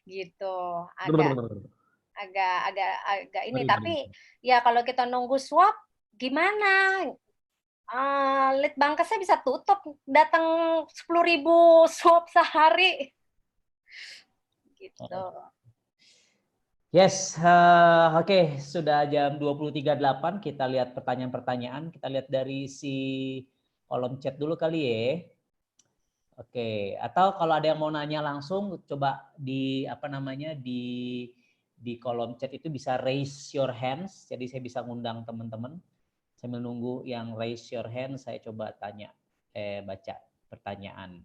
gitu. Agak ini. Tapi ya kalau kita nunggu swab, gimana? Litbangkesnya bisa tutup, datang 10.000 swab sehari, gitu. Yes, oke. Sudah jam 23.08, kita lihat pertanyaan-pertanyaan. Kita lihat dari si kolom chat dulu kali ya. Oke, atau kalau ada yang mau nanya langsung, coba di di kolom chat itu bisa raise your hands. Jadi saya bisa ngundang teman-teman. Saya menunggu yang raise your hand, saya coba baca pertanyaan.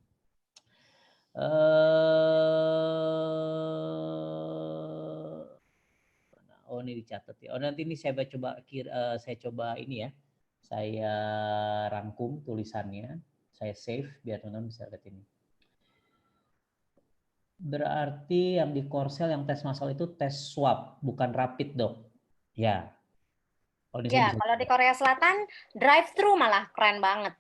Oh ini dicatat ya. Oh nanti ini saya coba ini ya. Saya rangkum tulisannya, saya save biar teman-teman bisa lihat ini. Berarti yang di Korsel yang tes massal itu tes swab, bukan rapid dok. Ya. Ya, kalau di Korea Selatan drive-thru malah keren banget.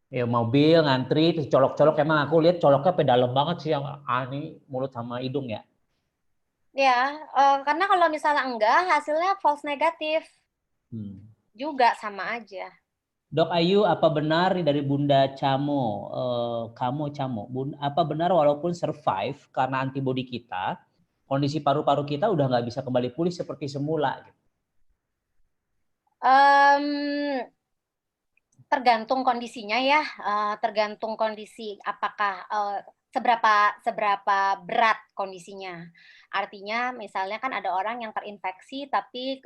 Ya mobil ngantri terus colok-colok, emang aku lihat coloknya pedalem banget sih yang ini mulut sama hidung ya. Ya, karena kalau misalnya enggak hasilnya false negatif. Juga sama aja. Dok Ayu, apa benar dari Bunda Camo, apa benar walaupun survive karena antibodi kita, kondisi paru-paru kita udah nggak bisa kembali pulih seperti semula? Tergantung kondisinya ya, tergantung kondisi apakah seberapa berat kondisinya. Artinya misalnya kan ada orang yang terinfeksi tapi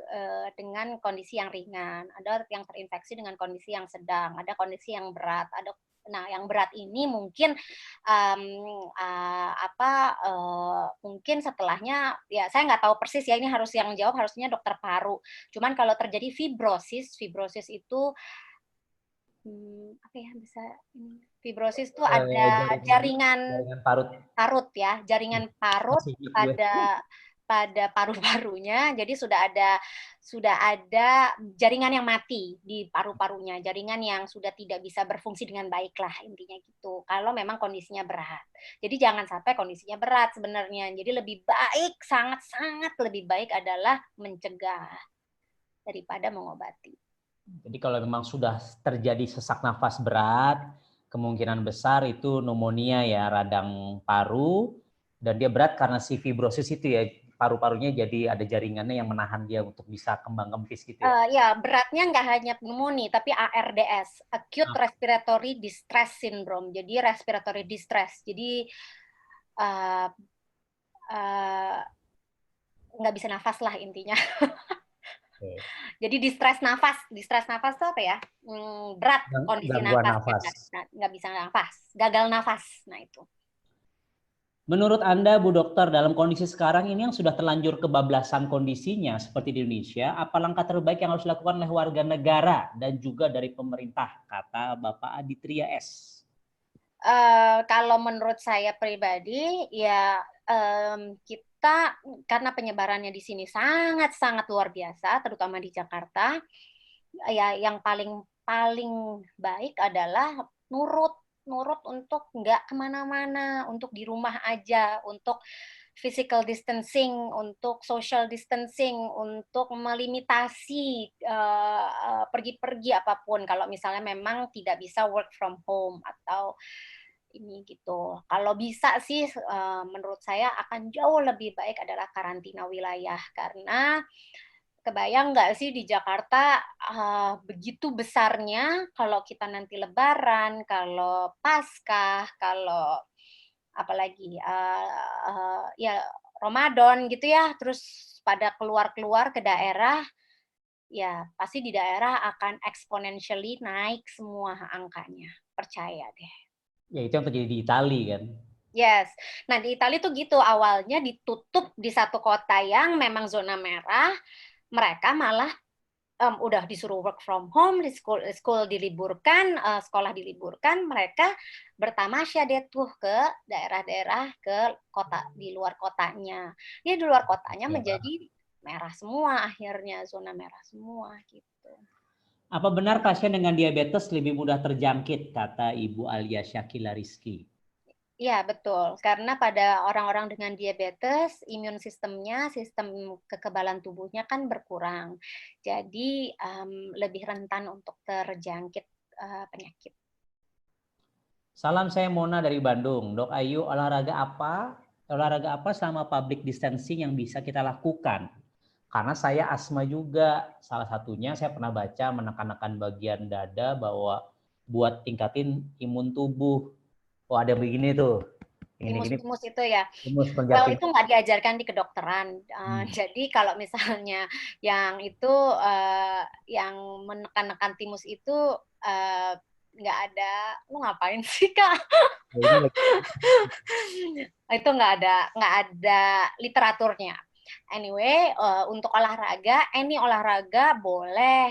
dengan kondisi yang ringan, ada yang terinfeksi dengan kondisi yang sedang, ada kondisi yang berat, nah yang berat ini mungkin mungkin setelahnya ya saya nggak tahu persis ya, ini harus yang jawab harusnya dokter paru. Cuman kalau terjadi fibrosis itu fibrosis itu ada jaringan parut ya, jaringan parut pada paru-parunya, jadi sudah ada jaringan yang mati di paru-parunya, jaringan yang sudah tidak bisa berfungsi dengan baik lah intinya gitu. Kalau memang kondisinya berat, jadi jangan sampai kondisinya berat sebenarnya. Jadi lebih baik, sangat-sangat lebih baik adalah mencegah daripada mengobati. Jadi kalau memang sudah terjadi sesak nafas berat, kemungkinan besar itu pneumonia ya, radang paru, dan dia berat karena si fibrosis itu ya, paru-parunya jadi ada jaringannya yang menahan dia untuk bisa kembang kempis gitu ya. Ya, beratnya nggak hanya pneumonia, tapi ARDS, Acute Respiratory Distress Syndrome. Jadi respiratory distress. Jadi nggak bisa nafas lah intinya. Jadi distress nafas itu apa ya? Berat kondisi nafas. Nggak bisa nafas, gagal nafas. Nah itu. Menurut Anda, Bu Dokter, dalam kondisi sekarang ini yang sudah terlanjur kebablasan kondisinya seperti di Indonesia, apa langkah terbaik yang harus dilakukan oleh warga negara dan juga dari pemerintah, kata Bapak Aditria S. Kalau menurut saya pribadi, ya kita karena penyebarannya di sini sangat-sangat luar biasa, terutama di Jakarta, ya yang paling paling baik adalah nurut nurut untuk nggak kemana-mana, untuk di rumah aja, untuk physical distancing, untuk social distancing, untuk melimitasi pergi-pergi apapun. Kalau misalnya memang tidak bisa work from home atau ini gitu. Kalau bisa sih, menurut saya akan jauh lebih baik adalah karantina wilayah karena kebayang nggak sih di Jakarta begitu besarnya kalau kita nanti Lebaran, kalau Paskah, kalau apalagi ya Ramadan gitu ya, terus pada keluar-keluar ke daerah, ya pasti di daerah akan exponentially naik semua angkanya, percaya deh. Ya itu yang terjadi di Italia kan. Yes. Nah di Italia tuh gitu awalnya ditutup di satu kota yang memang zona merah, mereka malah udah disuruh work from home, di school diliburkan, sekolah diliburkan, mereka bertamasya deh tuh ke daerah-daerah, ke kota di luar kotanya. Ya di luar kotanya menjadi merah semua akhirnya, zona merah semua gitu. Apa benar pasien dengan diabetes lebih mudah terjangkit, kata Ibu Alia Syakila Rizky? Iya, betul. Karena pada orang-orang dengan diabetes, imun sistemnya, sistem kekebalan tubuhnya kan berkurang. Jadi lebih rentan untuk terjangkit penyakit. Salam, saya Mona dari Bandung. Dok Ayu, olahraga apa selama public distancing yang bisa kita lakukan? Karena saya asma juga. Salah satunya saya pernah baca menekan-nekan bagian dada bahwa buat tingkatin imun tubuh. Oh ada begini tuh. Gini-gini. Timus-timus itu ya. Timus Well, penjapit. itu nggak diajarkan di kedokteran. Jadi kalau misalnya yang itu yang menekan-nekan timus itu nggak ada, lu ngapain sih Kak? Itu nggak ada literaturnya. Anyway, untuk olahraga, any olahraga boleh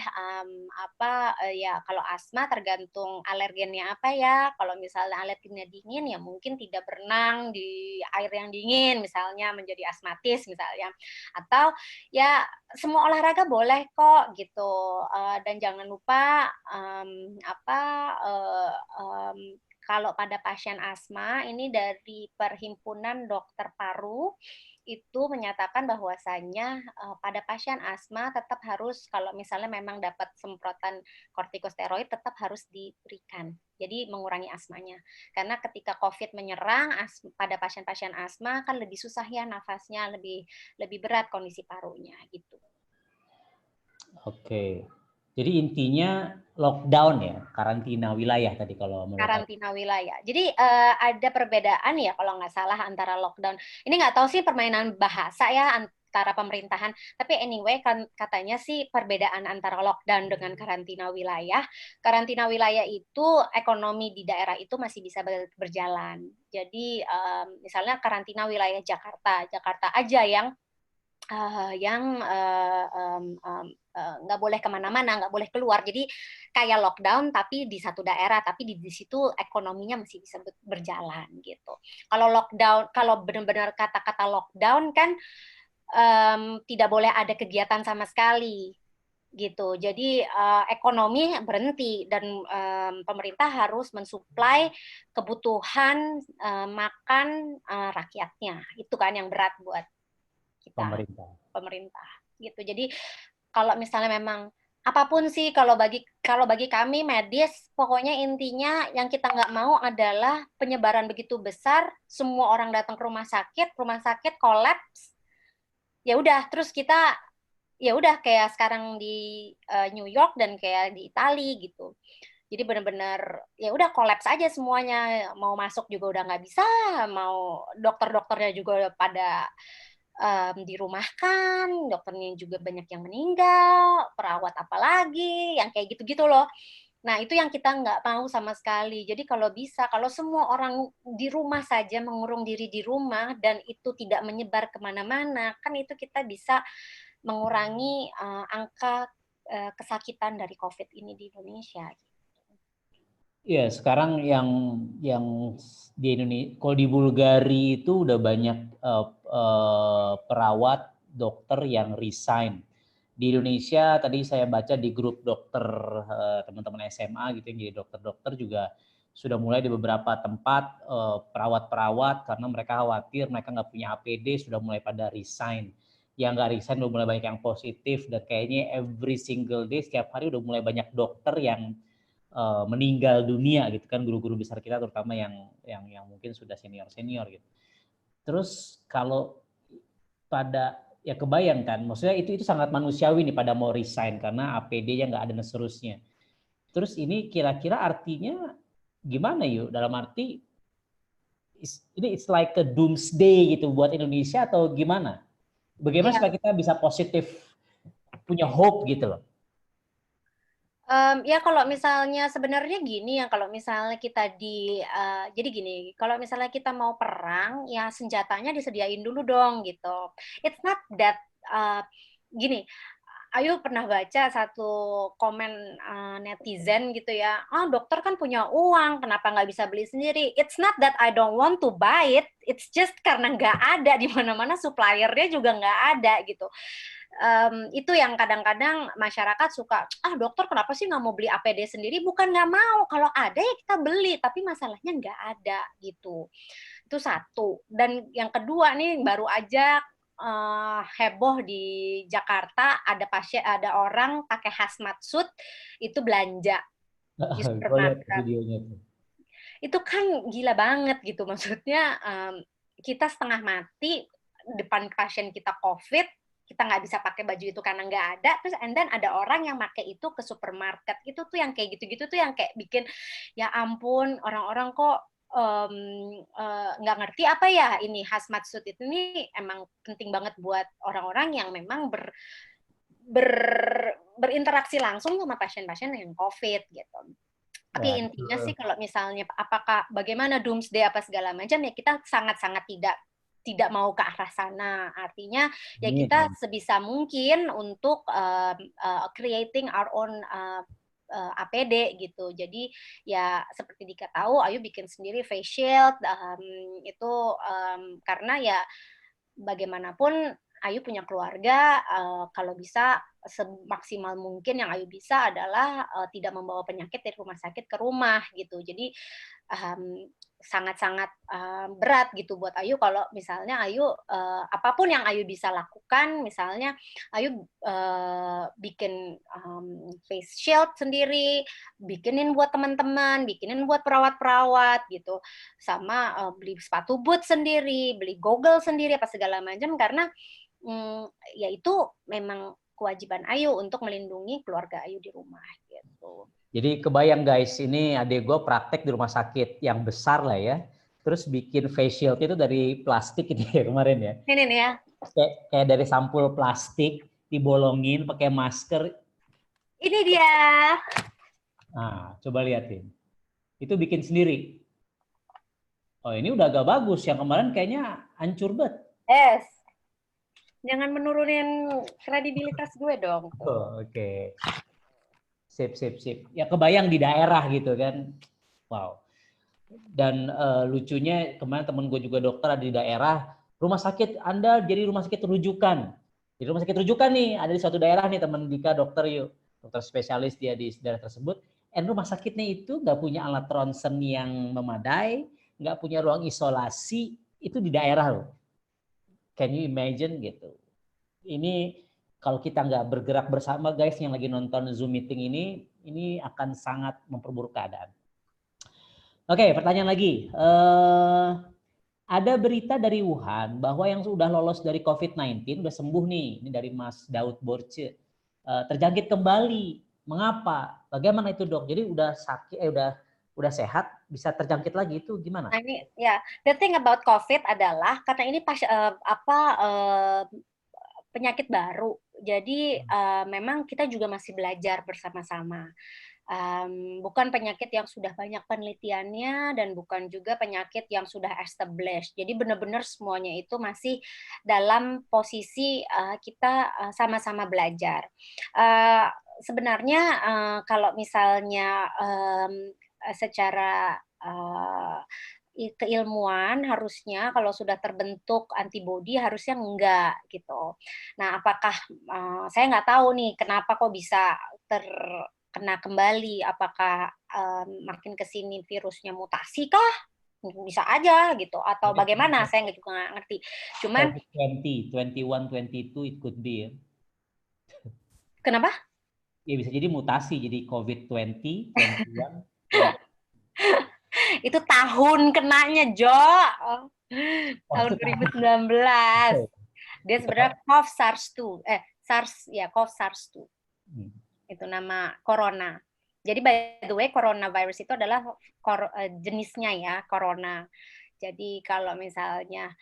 ya kalau asma tergantung alergennya apa ya. Kalau misalnya alerginya dingin ya mungkin tidak berenang di air yang dingin misalnya menjadi asmatis misalnya. Atau ya semua olahraga boleh kok gitu. Dan jangan lupa kalau pada pasien asma ini dari Perhimpunan Dokter Paru itu menyatakan bahwasanya pada pasien asma tetap harus kalau misalnya memang dapat semprotan kortikosteroid tetap harus diberikan. Jadi mengurangi asmanya. Karena ketika COVID menyerang pada pasien-pasien asma kan lebih susah ya nafasnya, lebih berat kondisi parunya gitu. Oke. Jadi intinya lockdown ya, karantina wilayah tadi kalau menurut Karantina wilayah. Jadi ada perbedaan ya kalau nggak salah antara lockdown. Ini nggak tahu sih permainan bahasa ya antara pemerintahan. Tapi anyway katanya sih perbedaan antara lockdown dengan karantina wilayah. Karantina wilayah itu ekonomi di daerah itu masih bisa berjalan. Jadi misalnya karantina wilayah Jakarta, Jakarta aja yang nggak boleh kemana-mana, nggak boleh keluar. Jadi kayak lockdown tapi di satu daerah, tapi di situ ekonominya masih bisa berjalan gitu. Kalau lockdown, kalau benar-benar kata-kata lockdown kan tidak boleh ada kegiatan sama sekali gitu. Jadi ekonomi berhenti dan pemerintah harus mensuplai kebutuhan makan rakyatnya. Itu kan yang berat buat kita pemerintah gitu. Jadi kalau misalnya memang apapun sih kalau bagi kami medis pokoknya intinya yang kita nggak mau adalah penyebaran begitu besar, semua orang datang ke rumah sakit kolaps. Ya udah terus kita ya udah kayak sekarang di New York dan kayak di Italia gitu. Jadi benar-benar ya udah kolaps aja semuanya, mau masuk juga udah nggak bisa, mau dokter-dokternya juga pada dirumahkan, dokternya juga banyak yang meninggal, perawat apalagi, yang kayak gitu-gitu loh. Nah, itu yang kita nggak mau sama sekali. Jadi kalau bisa, kalau semua orang di rumah saja, mengurung diri di rumah, dan itu tidak menyebar kemana-mana, kan itu kita bisa mengurangi angka kesakitan dari COVID ini di Indonesia. Ya, sekarang yang di Indonesia, kalau di Bulgaria itu udah banyak perawat dokter yang resign. Di Indonesia tadi saya baca di grup dokter teman-teman SMA gitu yang jadi dokter-dokter juga sudah mulai di beberapa tempat perawat-perawat karena mereka khawatir mereka nggak punya APD sudah mulai pada resign. Yang nggak resign udah mulai banyak yang positif dan kayaknya every single day setiap hari udah mulai banyak dokter yang meninggal dunia gitu kan, guru-guru besar kita terutama yang mungkin sudah senior gitu. Terus kalau pada ya kebayang kan, maksudnya itu sangat manusiawi nih pada mau resign karena APD-nya nggak ada dan seterusnya. Terus ini kira-kira artinya gimana yuk? Dalam arti ini it's like a doomsday gitu buat Indonesia atau gimana? Bagaimana Iya. supaya kita bisa positif punya hope gitu loh? Ya kalau misalnya sebenarnya gini ya, kalau misalnya kita jadi gini, kalau misalnya kita mau perang, ya senjatanya disediain dulu dong gitu. It's not that gini. Ayu pernah baca satu komen netizen gitu ya, dokter kan punya uang, kenapa nggak bisa beli sendiri? It's not that I don't want to buy it, it's just karena nggak ada di mana-mana, suppliernya juga nggak ada gitu. Itu yang kadang-kadang masyarakat suka, dokter kenapa sih nggak mau beli APD sendiri? Bukan nggak mau, kalau ada ya kita beli, tapi masalahnya nggak ada gitu. Itu satu. Dan yang kedua nih baru aja heboh di Jakarta, ada orang pakai hazmat suit itu belanja di Gue lihat supermarket. videonya tuh. Itu kan gila banget gitu, maksudnya kita setengah mati depan pasien kita COVID, kita nggak bisa pakai baju itu karena nggak ada, terus and then ada orang yang pakai itu ke supermarket. Itu tuh yang kayak gitu-gitu tuh yang kayak bikin, ya ampun, orang-orang kok nggak ngerti apa ya ini hazmat suit itu nih emang penting banget buat orang-orang yang memang ber, berinteraksi langsung sama pasien-pasien yang COVID gitu. Tapi Ya, intinya sih kalau misalnya apakah bagaimana doomsday apa segala macam, ya kita sangat-sangat tidak mau ke arah sana. Artinya ya kita sebisa mungkin untuk creating our own APD gitu. Jadi ya seperti Dika tahu, Ayu bikin sendiri face shield itu karena ya bagaimanapun Ayu punya keluarga, kalau bisa semaksimal mungkin yang Ayu bisa adalah tidak membawa penyakit dari rumah sakit ke rumah gitu. Jadi sangat-sangat berat gitu buat Ayu kalau misalnya Ayu apapun yang Ayu bisa lakukan, misalnya Ayu bikin face shield sendiri, bikinin buat teman-teman, bikinin buat perawat-perawat gitu, sama beli sepatu boot sendiri, beli goggle sendiri apa segala macam, karena ya itu memang kewajiban Ayu untuk melindungi keluarga Ayu di rumah gitu. Jadi kebayang guys, ini adik gue praktek di rumah sakit yang besar lah ya. Terus bikin face shield itu dari plastik gitu ya kemarin ya. Ini nih ya. Kayak dari sampul plastik, dibolongin pakai masker. Ini dia. Nah, coba liatin. Itu bikin sendiri. Oh, ini udah agak bagus. Yang kemarin kayaknya hancur banget. Yes. Jangan menurunin kredibilitas gue dong. Oh, oke. Sip. Ya kebayang di daerah gitu kan. Wow. Dan lucunya kemarin temen gue juga dokter ada di daerah, rumah sakit Anda jadi rumah sakit rujukan. Jadi rumah sakit rujukan nih, ada di suatu daerah nih teman Dika dokter yuk. Dokter spesialis dia di daerah tersebut. Dan rumah sakitnya itu nggak punya alat ronsen yang memadai, nggak punya ruang isolasi, itu di daerah loh. Can you imagine gitu. Ini kalau kita nggak bergerak bersama guys yang lagi nonton Zoom meeting ini akan sangat memperburuk keadaan. Oke, pertanyaan lagi. Ada berita dari Wuhan bahwa yang sudah lolos dari COVID-19 udah sembuh nih. Ini dari Mas Daud Borce. Terjangkit kembali. Mengapa? Bagaimana itu dok? Jadi udah sakit, udah sehat, bisa terjangkit lagi itu gimana? Nah ini ya, the thing about COVID adalah karena ini penyakit baru. Jadi memang kita juga masih belajar bersama-sama. Bukan penyakit yang sudah banyak penelitiannya dan bukan juga penyakit yang sudah established. Jadi benar-benar semuanya itu masih dalam posisi kita sama-sama belajar. Sebenarnya kalau misalnya secara keilmuan harusnya kalau sudah terbentuk antibodi harusnya enggak gitu. Nah, apakah saya nggak tahu nih kenapa kok bisa terkena kembali? Apakah makin ke sini virusnya mutasi kah? Bisa aja gitu atau bagaimana? Saya juga nggak ngerti. Cuman 20, 21, 22 it could be ya. Kenapa? Ya bisa jadi mutasi jadi COVID-20, 21. Itu tahun kenanya, Jo. Tahun 2019. Dia sebenarnya CoV SARS-2. CoV SARS-2. Itu nama corona. Jadi by the way, coronavirus itu adalah jenisnya ya, corona. Jadi kalau misalnya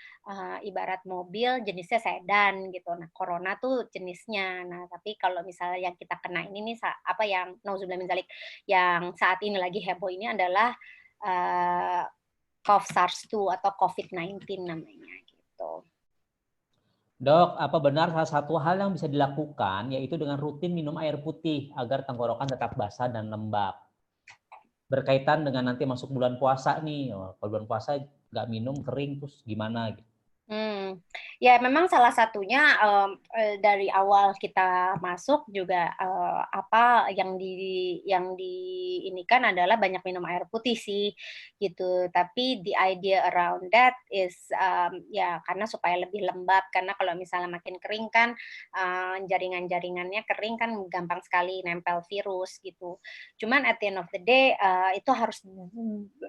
ibarat mobil jenisnya sedan gitu. Nah, corona tuh jenisnya. Nah, tapi kalau misalnya yang kita kena ini nih apa yang nauzubillah min dzalik yang saat ini lagi heboh ini adalah CoV SARS-2 atau COVID-19 namanya gitu. Dok, apa benar salah satu hal yang bisa dilakukan yaitu dengan rutin minum air putih agar tenggorokan tetap basah dan lembab? Berkaitan dengan nanti masuk bulan puasa nih, kalau bulan puasa nggak minum kering terus gimana gitu? Ya memang salah satunya dari awal kita masuk juga apa yang ini kan adalah banyak minum air putih sih gitu. Tapi the idea around that is ya karena supaya lebih lembab karena kalau misalnya makin kering kan jaringan-jaringannya kering kan gampang sekali nempel virus gitu. Cuman at the end of the day itu harus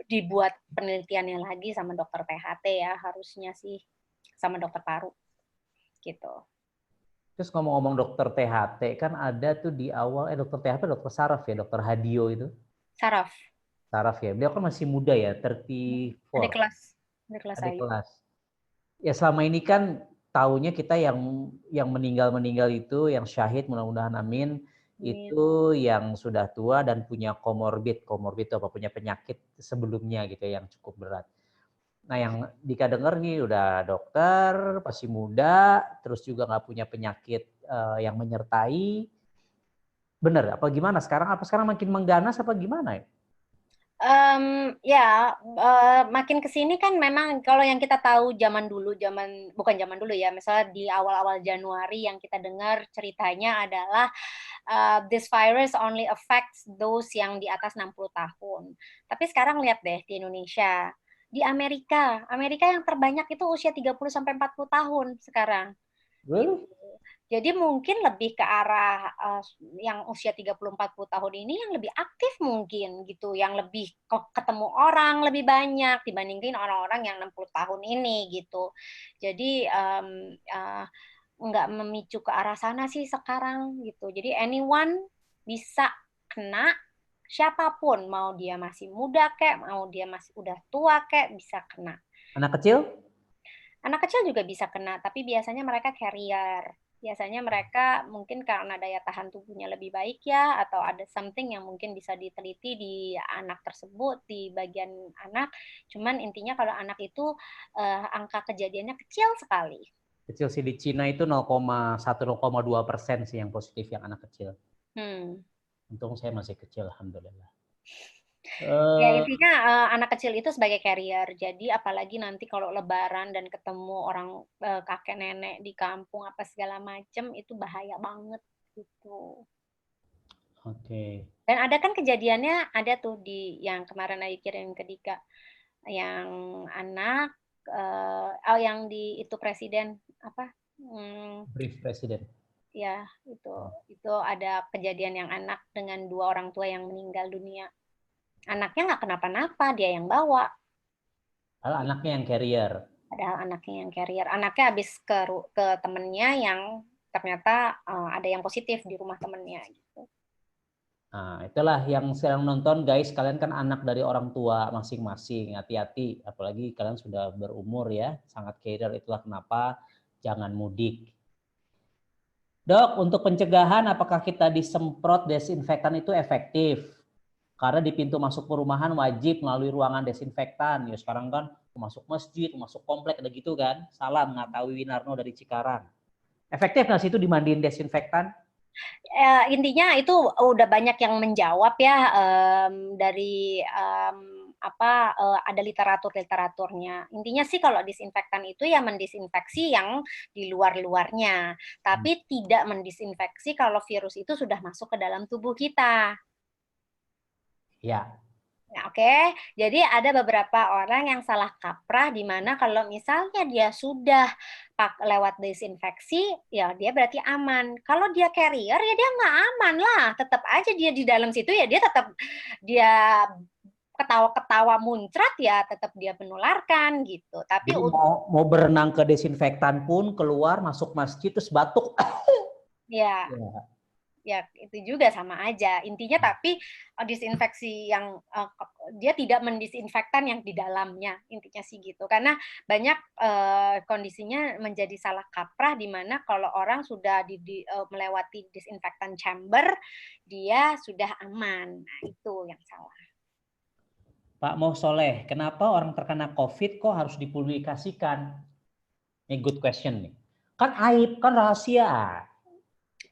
dibuat penelitiannya lagi sama dokter THT ya harusnya sih. Sama dokter paru gitu. Terus ngomong-ngomong dokter THT kan ada tuh di awal dokter THT dokter saraf ya, dokter Hadio itu. Saraf. Saraf ya. Beliau kan masih muda ya, 34. Adik kelas Adik saya. kelas. Ya selama ini kan taunya kita yang meninggal itu, yang syahid mudah-mudahan amin, itu yang sudah tua dan punya komorbid itu apa punya penyakit sebelumnya gitu yang cukup berat. Nah yang Dika dengar nih udah dokter, masih muda, terus juga nggak punya penyakit yang menyertai. Bener apa gimana sekarang? Apa sekarang makin mengganas apa gimana ya? Makin kesini kan memang kalau yang kita tahu bukan zaman dulu ya, misalnya di awal-awal Januari yang kita dengar ceritanya adalah this virus only affects those yang di atas 60 tahun. Tapi sekarang lihat deh di Indonesia, di Amerika yang terbanyak itu usia 30 sampai 40 tahun sekarang. Gitu. Jadi mungkin lebih ke arah yang usia 30-40 tahun ini yang lebih aktif mungkin gitu, yang lebih ketemu orang lebih banyak dibandingin orang-orang yang 60 tahun ini gitu. Jadi nggak memicu ke arah sana sih sekarang gitu. Jadi anyone bisa kena, siapapun, mau dia masih muda kek, mau dia masih udah tua kek, bisa kena. Anak kecil? Anak kecil juga bisa kena, tapi biasanya mereka carrier. Biasanya mereka mungkin karena daya tahan tubuhnya lebih baik ya, atau ada something yang mungkin bisa diteliti di anak tersebut, di bagian anak. Cuman intinya kalau anak itu angka kejadiannya kecil sekali. Kecil sih di Cina itu 0,1-0,2% sih yang positif yang anak kecil. Untung saya masih kecil, alhamdulillah. Ya intinya anak kecil itu sebagai carrier. Jadi apalagi nanti kalau lebaran dan ketemu orang kakek nenek di kampung apa segala macam itu bahaya banget gitu. Oke. Dan ada kan kejadiannya ada tuh di yang kemarin lagi kirim ke Dika yang anak yang di itu presiden apa? Brief presiden. Ya, itu ada kejadian yang anak dengan 2 orang tua yang meninggal dunia. Anaknya nggak kenapa-napa, dia yang bawa. Padahal anaknya yang carrier. Padahal anaknya yang carrier. Anaknya habis ke temennya yang ternyata ada yang positif di rumah temennya. Gitu. Nah, itulah yang sedang nonton guys. Kalian kan anak dari orang tua masing-masing. Hati-hati. Apalagi kalian sudah berumur ya. Sangat carrier. Itulah kenapa jangan mudik. Dok, untuk pencegahan apakah kita disemprot desinfektan itu efektif? Karena di pintu masuk perumahan wajib melalui ruangan desinfektan. Ya sekarang kan masuk masjid, masuk komplek ada gitu kan. Salam Ngatawi Winarno dari Cikarang. Efektif nggak sih itu dimandiin desinfektan? Intinya itu udah banyak yang menjawab ya, dari ada literaturnya. Intinya sih kalau disinfektan itu ya mendisinfeksi yang di luar-luarnya, tapi tidak mendisinfeksi kalau virus itu sudah masuk ke dalam tubuh kita. Ya. Nah, oke. Jadi ada beberapa orang yang salah kaprah di mana kalau misalnya dia sudah lewat desinfeksi, ya dia berarti aman. Kalau dia carrier, ya dia nggak aman lah. Tetap aja dia di dalam situ, ya dia tetap dia ketawa-ketawa muncrat, ya tetap dia menularkan gitu. Tapi Jadi mau berenang ke desinfektan pun keluar masuk masjid terus batuk. ya, Ya. ya itu juga sama aja intinya, tapi disinfeksi yang dia tidak mendisinfektan yang di dalamnya, intinya sih gitu. Karena banyak kondisinya menjadi salah kaprah di mana kalau orang sudah melewati disinfektan chamber dia sudah aman. Nah, itu yang salah. Pak Moh Soleh, kenapa orang terkena COVID kok harus dipublikasikan? Ini good question nih. Kan aib, kan rahasia.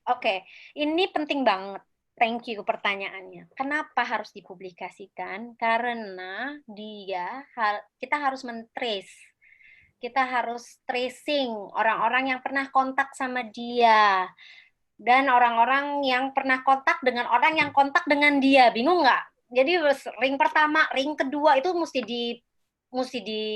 Oke, ini penting banget. Thank you pertanyaannya. Kenapa harus dipublikasikan? Karena kita harus men-trace. Kita harus tracing orang-orang yang pernah kontak sama dia. Dan orang-orang yang pernah kontak dengan orang yang kontak dengan dia. Bingung nggak? Jadi ring pertama, ring kedua itu mesti di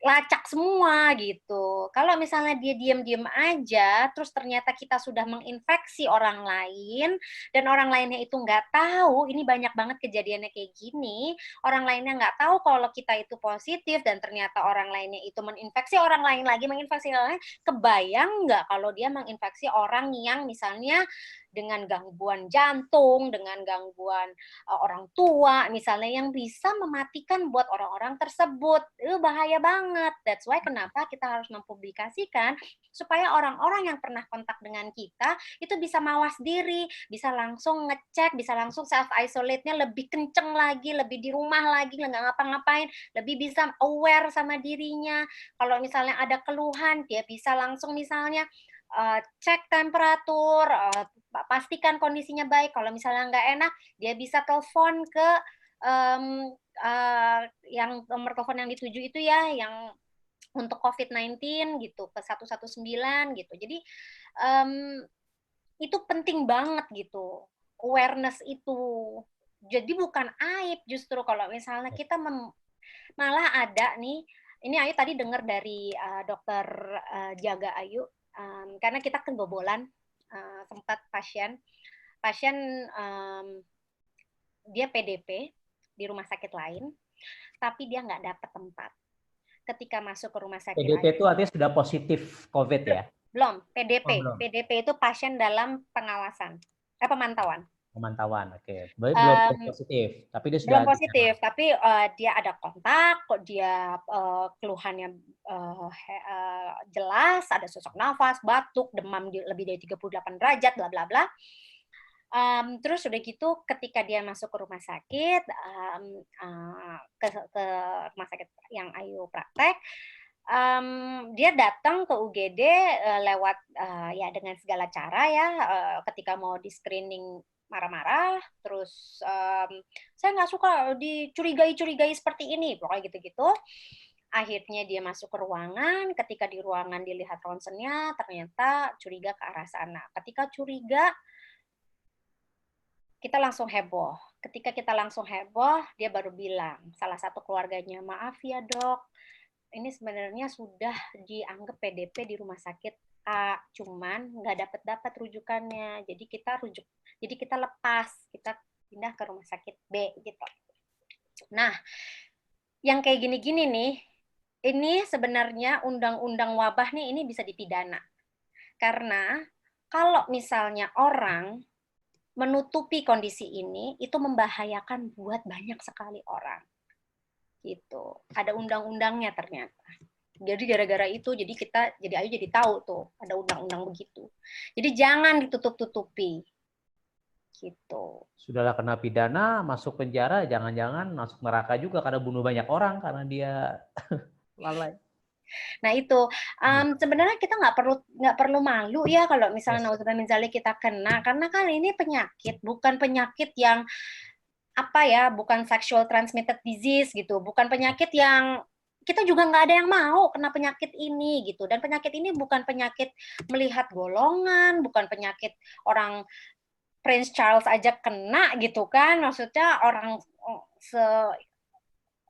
lacak semua gitu. Kalau misalnya dia diam-diam aja, terus ternyata kita sudah menginfeksi orang lain, dan orang lainnya itu nggak tahu, ini banyak banget kejadiannya kayak gini, orang lainnya nggak tahu kalau kita itu positif, dan ternyata orang lainnya itu menginfeksi orang lain lagi, menginfeksi orang lain, kebayang nggak kalau dia menginfeksi orang yang misalnya dengan gangguan jantung, dengan gangguan orang tua, misalnya, yang bisa mematikan buat orang-orang tersebut. Itu bahaya banget. That's why kenapa kita harus mempublikasikan, supaya orang-orang yang pernah kontak dengan kita itu bisa mawas diri, bisa langsung ngecek, bisa langsung self-isolate-nya lebih kenceng lagi, lebih di rumah lagi, nggak ngapa-ngapain, lebih bisa aware sama dirinya. Kalau misalnya ada keluhan, dia bisa langsung misalnya cek temperatur, pastikan kondisinya baik. Kalau misalnya nggak enak, dia bisa telepon ke yang nomor telepon yang dituju itu ya, yang untuk COVID-19 gitu, ke 119 gitu. Jadi itu penting banget gitu, awareness itu. Jadi bukan aib justru kalau misalnya kita malah ada nih, ini Ayu tadi dengar dari dokter Jaga Ayu, karena kita kebobolan sempat pasien dia PDP di rumah sakit lain, tapi dia nggak dapat tempat. Ketika masuk ke rumah sakit PDP lain, itu artinya sudah positif COVID ya? belum, PDP. Oh, belum. PDP itu pasien dalam pengawasan, pemantauan. Pemantauan, oke. Belum positif, tapi dia sudah Belum positif, tapi dia ada kontak, kok dia keluhannya jelas, ada sesak nafas, batuk, demam lebih dari 38 derajat, bla bla bla. Terus udah gitu, ketika dia masuk ke rumah sakit, ke rumah sakit yang Ayu praktek, dia datang ke UGD lewat ya dengan segala cara ya, ketika mau di screening marah-marah, terus saya nggak suka dicurigai-curigai seperti ini, pokoknya gitu-gitu. Akhirnya dia masuk ke ruangan, ketika di ruangan dilihat ronsennya, ternyata curiga ke arah sana. Ketika curiga, kita langsung heboh. Ketika kita langsung heboh, dia baru bilang, salah satu keluarganya, maaf ya dok, ini sebenarnya sudah dianggap PDP di rumah sakit A, cuman nggak dapat rujukannya. Jadi kita lepas, kita pindah ke rumah sakit B gitu. Nah, yang kayak gini-gini nih, ini sebenarnya undang-undang wabah nih ini bisa dipidana. Karena kalau misalnya orang menutupi kondisi ini, itu membahayakan buat banyak sekali orang. Gitu. Ada undang-undangnya ternyata. Jadi gara-gara itu, jadi Ayu jadi tahu tuh ada undang-undang begitu. Jadi jangan ditutup-tutupi, gitu. Sudahlah kena pidana, masuk penjara, jangan-jangan masuk neraka juga karena bunuh banyak orang karena dia lalai. Nah itu sebenarnya kita nggak perlu malu ya kalau misalnya kita kena, karena kan ini penyakit, bukan penyakit yang apa ya, bukan sexual transmitted disease gitu, bukan penyakit yang kita juga nggak ada yang mau kena penyakit ini gitu. Dan penyakit ini bukan penyakit melihat golongan, bukan penyakit orang Prince Charles aja kena gitu kan, maksudnya orang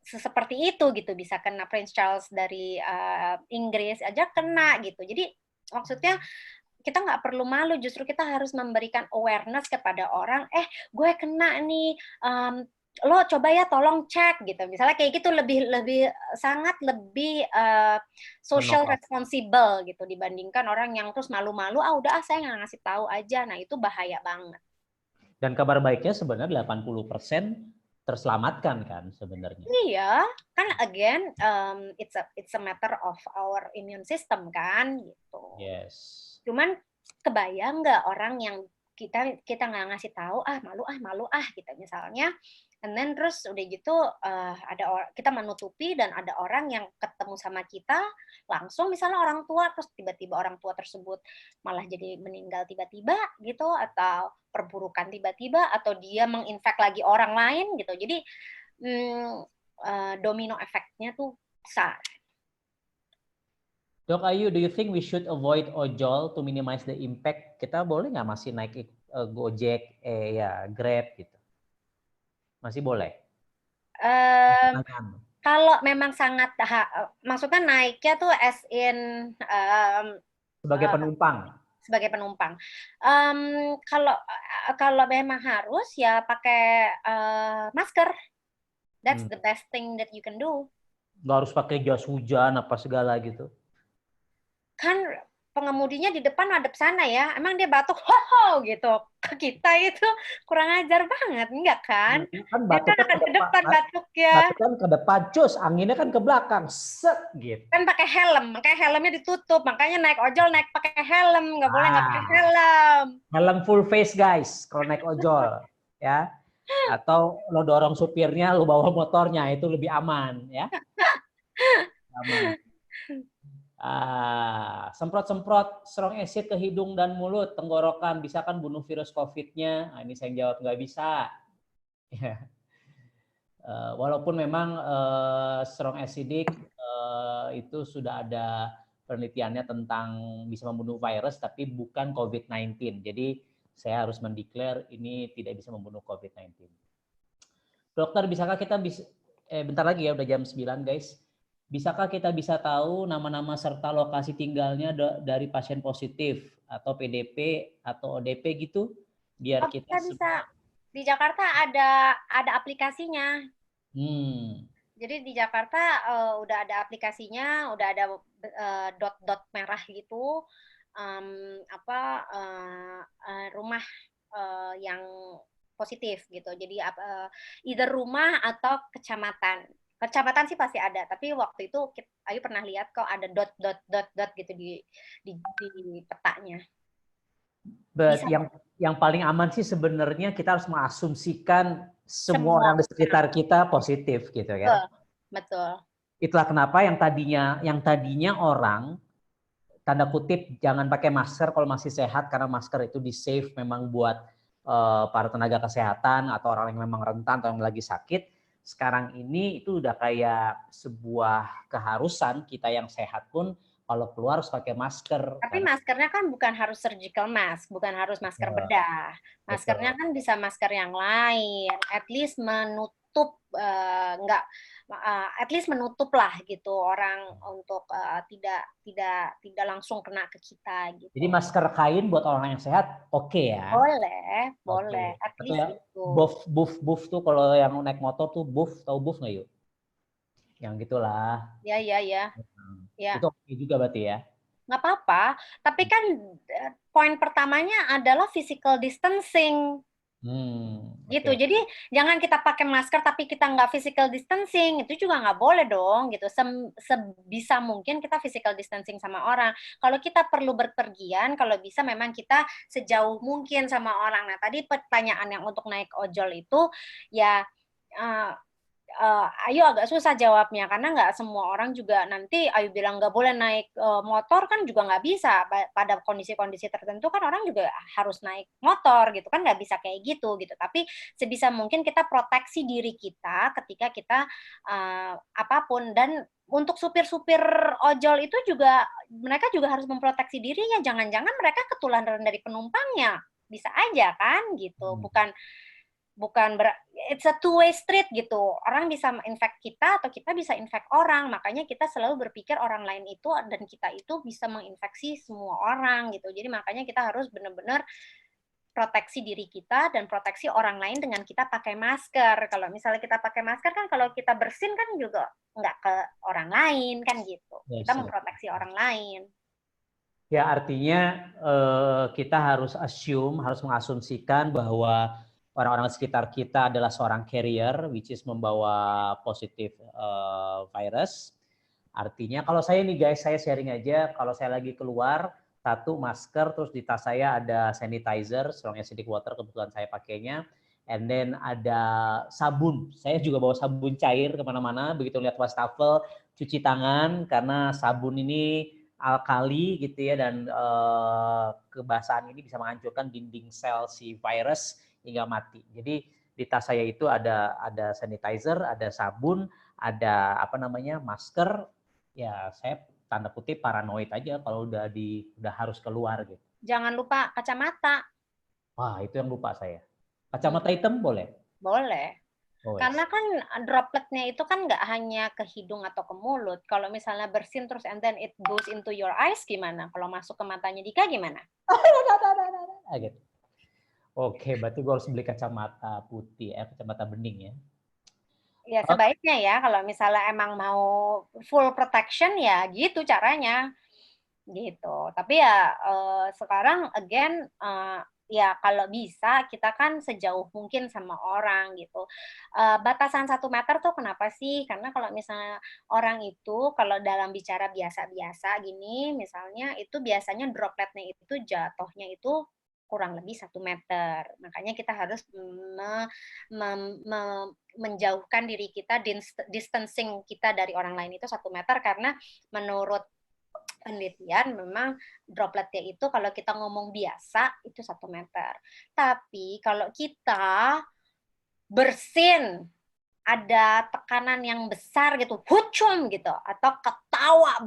seperti itu gitu bisa kena, Prince Charles dari Inggris aja kena gitu. Jadi maksudnya kita nggak perlu malu, justru kita harus memberikan awareness kepada orang, gue kena nih, lo coba ya tolong cek gitu, misalnya kayak gitu, sangat lebih social responsible gitu dibandingkan orang yang terus malu-malu, udah saya nggak ngasih tahu aja. Nah itu bahaya banget. Dan kabar baiknya sebenarnya 80% terselamatkan kan sebenarnya. Iya, kan again it's a matter of our immune system kan gitu. Yes. Cuman kebayang nggak orang yang kita nggak ngasih tahu, malu gitu misalnya, and then terus udah gitu kita menutupi, dan ada orang yang ketemu sama kita langsung, misalnya orang tua, terus tiba-tiba orang tua tersebut malah jadi meninggal tiba-tiba gitu, atau perburukan tiba-tiba, atau dia menginfek lagi orang lain gitu. Jadi domino efeknya tuh besar. Dok Ayu, do you think we should avoid ojol to minimize the impact? Kita boleh nggak masih naik Gojek, Grab gitu? Masih boleh? Kalau memang sangat, maksudnya naiknya tuh as in sebagai penumpang. Sebagai penumpang. Kalau memang harus ya pakai masker. That's the best thing that you can do. Nggak harus pakai jas hujan apa segala gitu. Kan pengemudinya di depan madep sana ya, emang dia batuk ho gitu ke kita, itu kurang ajar banget, enggak kan? Kan dia kan akan ke depan batuknya. Batuk kan ke depan, cus, anginnya kan ke belakang, set gitu. Kan pakai helm, makanya helmnya ditutup, makanya naik ojol naik pakai helm, nggak boleh nggak pakai helm. Helm full face guys, kalau naik ojol ya. Atau lo dorong supirnya, lo bawa motornya, itu lebih aman ya. Aman. Semprot-semprot strong acid ke hidung dan mulut, tenggorokan, bisa kan bunuh virus COVID-nya? Nah, ini saya jawab nggak bisa. Walaupun memang strong acidic itu sudah ada penelitiannya tentang bisa membunuh virus, tapi bukan COVID-19. Jadi saya harus mendeklar ini tidak bisa membunuh COVID-19. Dokter, bisakah kita bentar lagi ya, udah jam 9 guys. Bisakah kita bisa tahu nama-nama serta lokasi tinggalnya dari pasien positif atau PDP atau ODP gitu? Biar kita bisa. Di Jakarta ada aplikasinya. Jadi di Jakarta udah ada aplikasinya, udah ada dot-dot merah gitu, rumah yang positif gitu. Jadi either rumah atau kecamatan. Kecamatan sih pasti ada, tapi waktu itu Ayu pernah lihat kok ada dot gitu di petanya. Yang paling aman sih sebenarnya kita harus mengasumsikan semua orang di sekitar kita positif gitu ya. Betul. Itulah kenapa yang tadinya orang tanda kutip jangan pakai masker kalau masih sehat, karena masker itu di save memang buat para tenaga kesehatan atau orang yang memang rentan atau yang lagi sakit. Sekarang ini itu udah kayak sebuah keharusan, kita yang sehat pun kalau keluar harus pakai masker. Tapi maskernya kan bukan harus surgical mask, bukan harus masker bedah. Maskernya kan bisa masker yang lain, at least menutup at least menutup lah gitu orang untuk tidak langsung kena ke kita gitu. Jadi masker kain buat orang yang sehat oke ya? Boleh. At least ya, itu. Buff tuh kalau yang naik motor tuh tahu buff nggak yuk? Yang gitulah. Ya. Itu oke juga berarti ya? Nggak apa-apa, tapi kan poin pertamanya adalah physical distancing. Gitu. Oke. Jadi jangan kita pakai masker tapi kita nggak physical distancing, itu juga nggak boleh dong gitu. Sebisa mungkin kita physical distancing sama orang. Kalau kita perlu berpergian, kalau bisa memang kita sejauh mungkin sama orang. Nah tadi pertanyaan yang untuk naik ojol itu ya uh, Ayu agak susah jawabnya karena nggak semua orang juga nanti Ayu bilang nggak boleh naik motor kan juga nggak bisa. Pada kondisi-kondisi tertentu kan orang juga harus naik motor gitu kan, nggak bisa kayak gitu gitu. Tapi sebisa mungkin kita proteksi diri kita ketika kita apapun. Dan untuk supir-supir ojol itu juga mereka juga harus memproteksi dirinya, jangan-jangan mereka ketularan dari penumpangnya, bisa aja kan gitu. Bukan bukan it's a two way street gitu. Orang bisa infect kita atau kita bisa infect orang. Makanya kita selalu berpikir orang lain itu dan kita itu bisa menginfeksi semua orang gitu. Jadi makanya kita harus benar-benar proteksi diri kita dan proteksi orang lain dengan kita pakai masker. Kalau misalnya kita pakai masker kan kalau kita bersin kan juga nggak ke orang lain kan gitu. Kita Yes, yes. memproteksi orang lain. Ya, artinya kita harus harus mengasumsikan bahwa orang-orang sekitar kita adalah seorang carrier, which is membawa positif virus. Artinya kalau saya nih guys, saya sharing aja, kalau saya lagi keluar, satu masker, terus di tas saya ada sanitizer, strong acidic water, kebetulan saya pakainya, and then ada sabun. Saya juga bawa sabun cair kemana-mana, begitu lihat wastafel, cuci tangan, karena sabun ini alkali gitu ya, dan kebasahan ini bisa menghancurkan dinding sel si virus hingga mati. Jadi di tas saya itu ada sanitizer, ada sabun, ada masker. Ya saya tanda kutip paranoid aja kalau udah harus keluar gitu. Jangan lupa kacamata. Wah, itu yang lupa saya. Kacamata hitam boleh? Boleh. Oh, Karena yes. kan dropletnya itu kan nggak hanya ke hidung atau ke mulut. Kalau misalnya bersin terus and then it goes into your eyes gimana? Kalau masuk ke matanya Dika gimana? Gitu. Oke, berarti gue harus beli kacamata putih, kacamata bening ya. Ya sebaiknya ya kalau misalnya emang mau full protection ya gitu caranya. Gitu. Tapi ya sekarang again ya kalau bisa kita kan sejauh mungkin sama orang gitu. Batasan 1 meter tuh kenapa sih? Karena kalau misalnya orang itu kalau dalam bicara biasa-biasa gini, misalnya itu biasanya dropletnya itu jatuhnya itu kurang lebih 1 meter. Makanya kita harus menjauhkan diri kita, distancing kita dari orang lain itu 1 meter karena menurut penelitian memang dropletnya itu kalau kita ngomong biasa itu 1 meter. Tapi kalau kita bersin ada tekanan yang besar gitu, hucum gitu, atau ketawa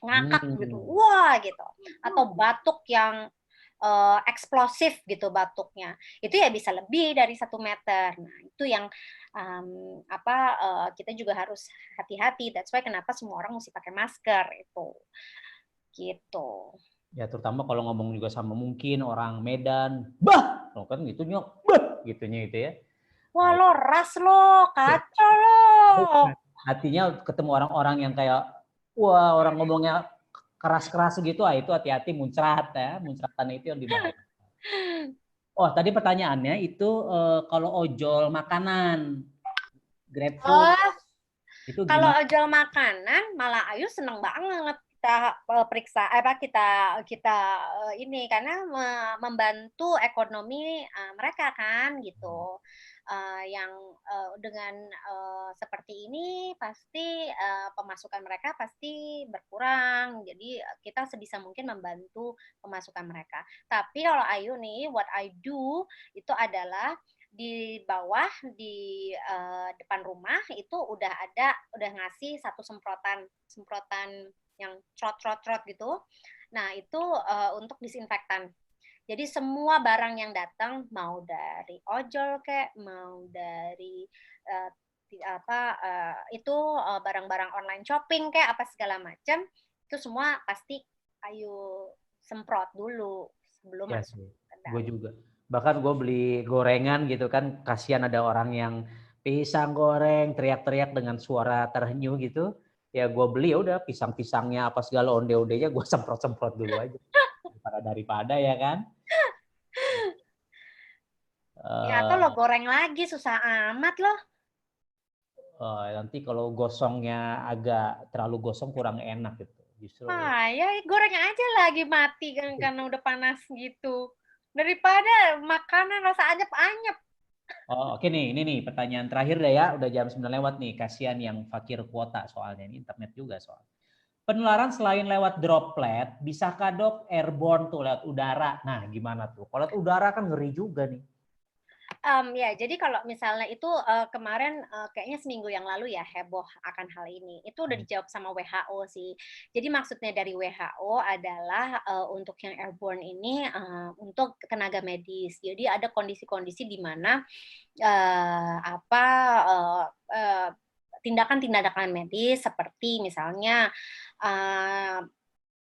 ngakak gitu, wah gitu, atau batuk yang eksplosif gitu batuknya, itu ya bisa lebih dari 1 meter. Nah itu yang kita juga harus hati-hati. That's why kenapa semua orang mesti pakai masker itu, gitu. Ya terutama kalau ngomong juga sama mungkin orang Medan, bah, kan gitu nyok, bah, gitunya itu ya. Wah lo ras lo, kacau lo. Hatinya ketemu orang-orang yang kayak, wah orang ngomongnya keras-keras gitu, itu hati-hati muncrat ya, muncratan itu yang dibahas. Oh tadi pertanyaannya itu kalau ojol makanan, GrabFood, itu Kalau gimana? ojol makanan malah Ayu seneng banget kita periksa kita ini karena membantu ekonomi mereka kan gitu. Yang dengan seperti ini pasti pemasukan mereka pasti berkurang. Jadi kita sebisa mungkin membantu pemasukan mereka. Tapi kalau Ayu nih, what I do itu adalah di bawah di depan rumah itu udah ngasih satu semprotan yang trot gitu. Nah itu untuk disinfektan. Jadi semua barang yang datang mau dari ojol kayak mau dari itu barang-barang online shopping kayak apa segala macam itu semua pasti Ayu semprot dulu sebelum Ya masuk sih, ke gue dalam. juga. Bahkan gue beli gorengan gitu kan, kasihan ada orang yang pisang goreng teriak-teriak dengan suara terhenyu gitu. Ya gue beli ya udah pisang-pisangnya apa segala onde-ondenya gue semprot-semprot dulu aja. Daripada ya kan. Ya, atau lo goreng lagi, susah amat loh. Nanti kalau gosongnya agak terlalu gosong kurang enak gitu. Justru. Ya goreng aja lagi mati kan karena udah panas gitu. Daripada makanan rasa anyep-anyep. Oke nih, ini nih pertanyaan terakhir deh ya, udah jam 9 lewat nih, kasihan yang fakir kuota soalnya, ini internet juga soal. Penularan selain lewat droplet, bisakah dok airborne tuh lewat udara? Nah gimana tuh? Kalau lewat udara kan ngeri juga nih. Ya, jadi kalau misalnya itu kemarin kayaknya seminggu yang lalu ya heboh akan hal ini. Itu udah dijawab sama WHO sih. Jadi maksudnya dari WHO adalah untuk yang airborne ini untuk tenaga medis. Jadi ada kondisi-kondisi di mana tindakan-tindakan medis seperti misalnya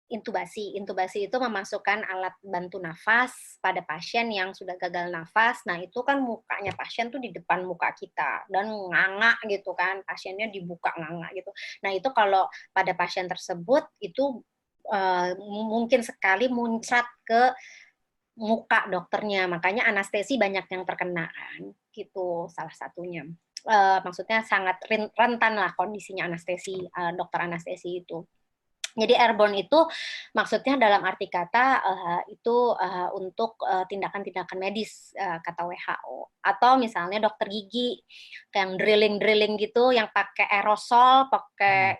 intubasi. Intubasi itu memasukkan alat bantu nafas pada pasien yang sudah gagal nafas. Nah, itu kan mukanya pasien tuh di depan muka kita dan nganga gitu kan. Pasiennya dibuka nganga gitu. Nah, itu kalau pada pasien tersebut itu mungkin sekali muncrat ke muka dokternya. Makanya anestesi banyak yang terkena kan. Gitu salah satunya. Maksudnya sangat rentan lah kondisinya anestesi, dokter anestesi itu. Jadi airborne itu maksudnya dalam arti kata itu untuk tindakan-tindakan medis kata WHO. Atau misalnya dokter gigi yang drilling-drilling gitu yang pakai aerosol, pakai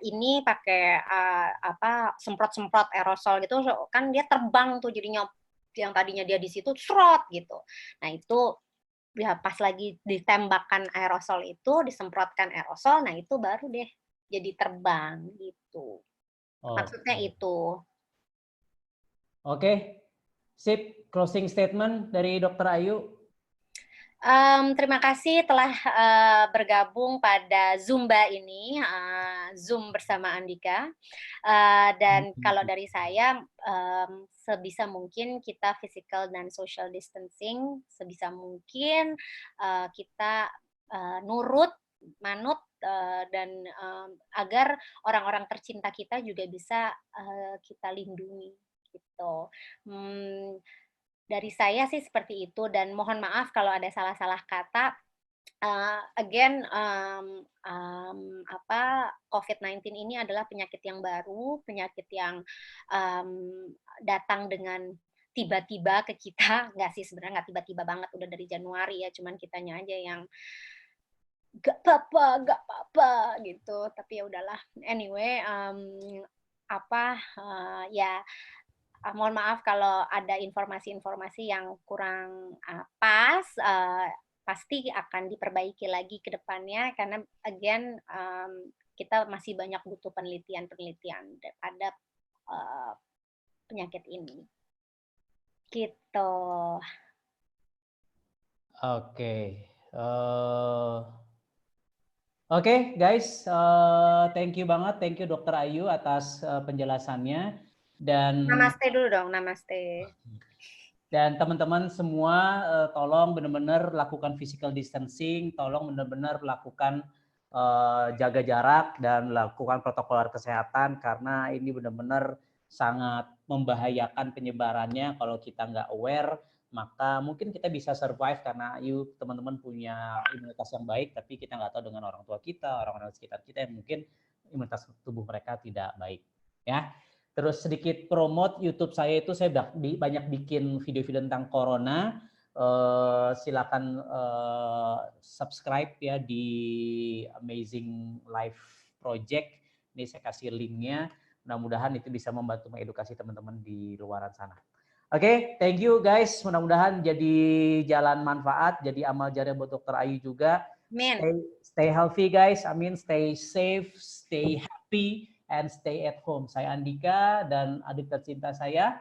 semprot-semprot aerosol gitu kan dia terbang tuh jadinya yang tadinya dia di situ srot gitu. Nah, itu ya pas lagi ditembakkan aerosol itu, disemprotkan aerosol, nah itu baru deh jadi terbang gitu. Maksudnya itu. Oke, sip. Closing statement dari Dokter Ayu. Terima kasih telah bergabung pada Zumba ini, Zoom bersama Andika. Dan kalau dari saya, sebisa mungkin kita physical dan social distancing, sebisa mungkin kita nurut, manut, dan agar orang-orang tercinta kita juga bisa kita lindungi gitu. Dari saya sih seperti itu dan mohon maaf kalau ada salah-salah kata. Again, COVID-19 ini adalah penyakit yang baru, penyakit yang datang dengan tiba-tiba ke kita. Nggak sih, sebenarnya nggak tiba-tiba banget, udah dari Januari ya, cuman kitanya aja yang nggak apa-apa gitu. Tapi ya udahlah. Anyway, ya mohon maaf kalau ada informasi-informasi yang kurang pas, pasti akan diperbaiki lagi ke depannya karena again kita masih banyak butuh penelitian-penelitian pada penyakit ini. Gitu. Oke. Oke, guys, thank you banget, thank you Dokter Ayu atas penjelasannya dan Namaste dulu dong, namaste. Dan teman-teman semua tolong benar-benar lakukan physical distancing, tolong benar-benar lakukan jaga jarak dan lakukan protokol kesehatan karena ini benar-benar sangat membahayakan penyebarannya kalau kita nggak aware, maka mungkin kita bisa survive karena teman-teman punya imunitas yang baik, tapi kita nggak tahu dengan orang tua kita, orang-orang sekitar kita yang mungkin imunitas tubuh mereka tidak baik. Ya. Terus sedikit promote YouTube saya itu saya banyak bikin video-video tentang corona. Silakan subscribe ya di Amazing Life Project. Ini saya kasih linknya. Mudah-mudahan itu bisa membantu mengedukasi teman-teman di luaran sana. Oke, thank you guys. Mudah-mudahan jadi jalan manfaat, jadi amal jariah buat Dokter Ayu juga. Stay healthy guys. Stay safe, stay happy. And stay at home. Saya Andika dan adik tercinta saya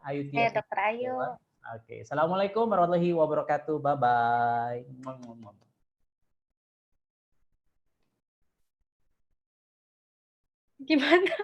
Ayu Tias. Dokter Ayu. Oke, assalamualaikum warahmatullahi wabarakatuh. Bye bye. Gimana?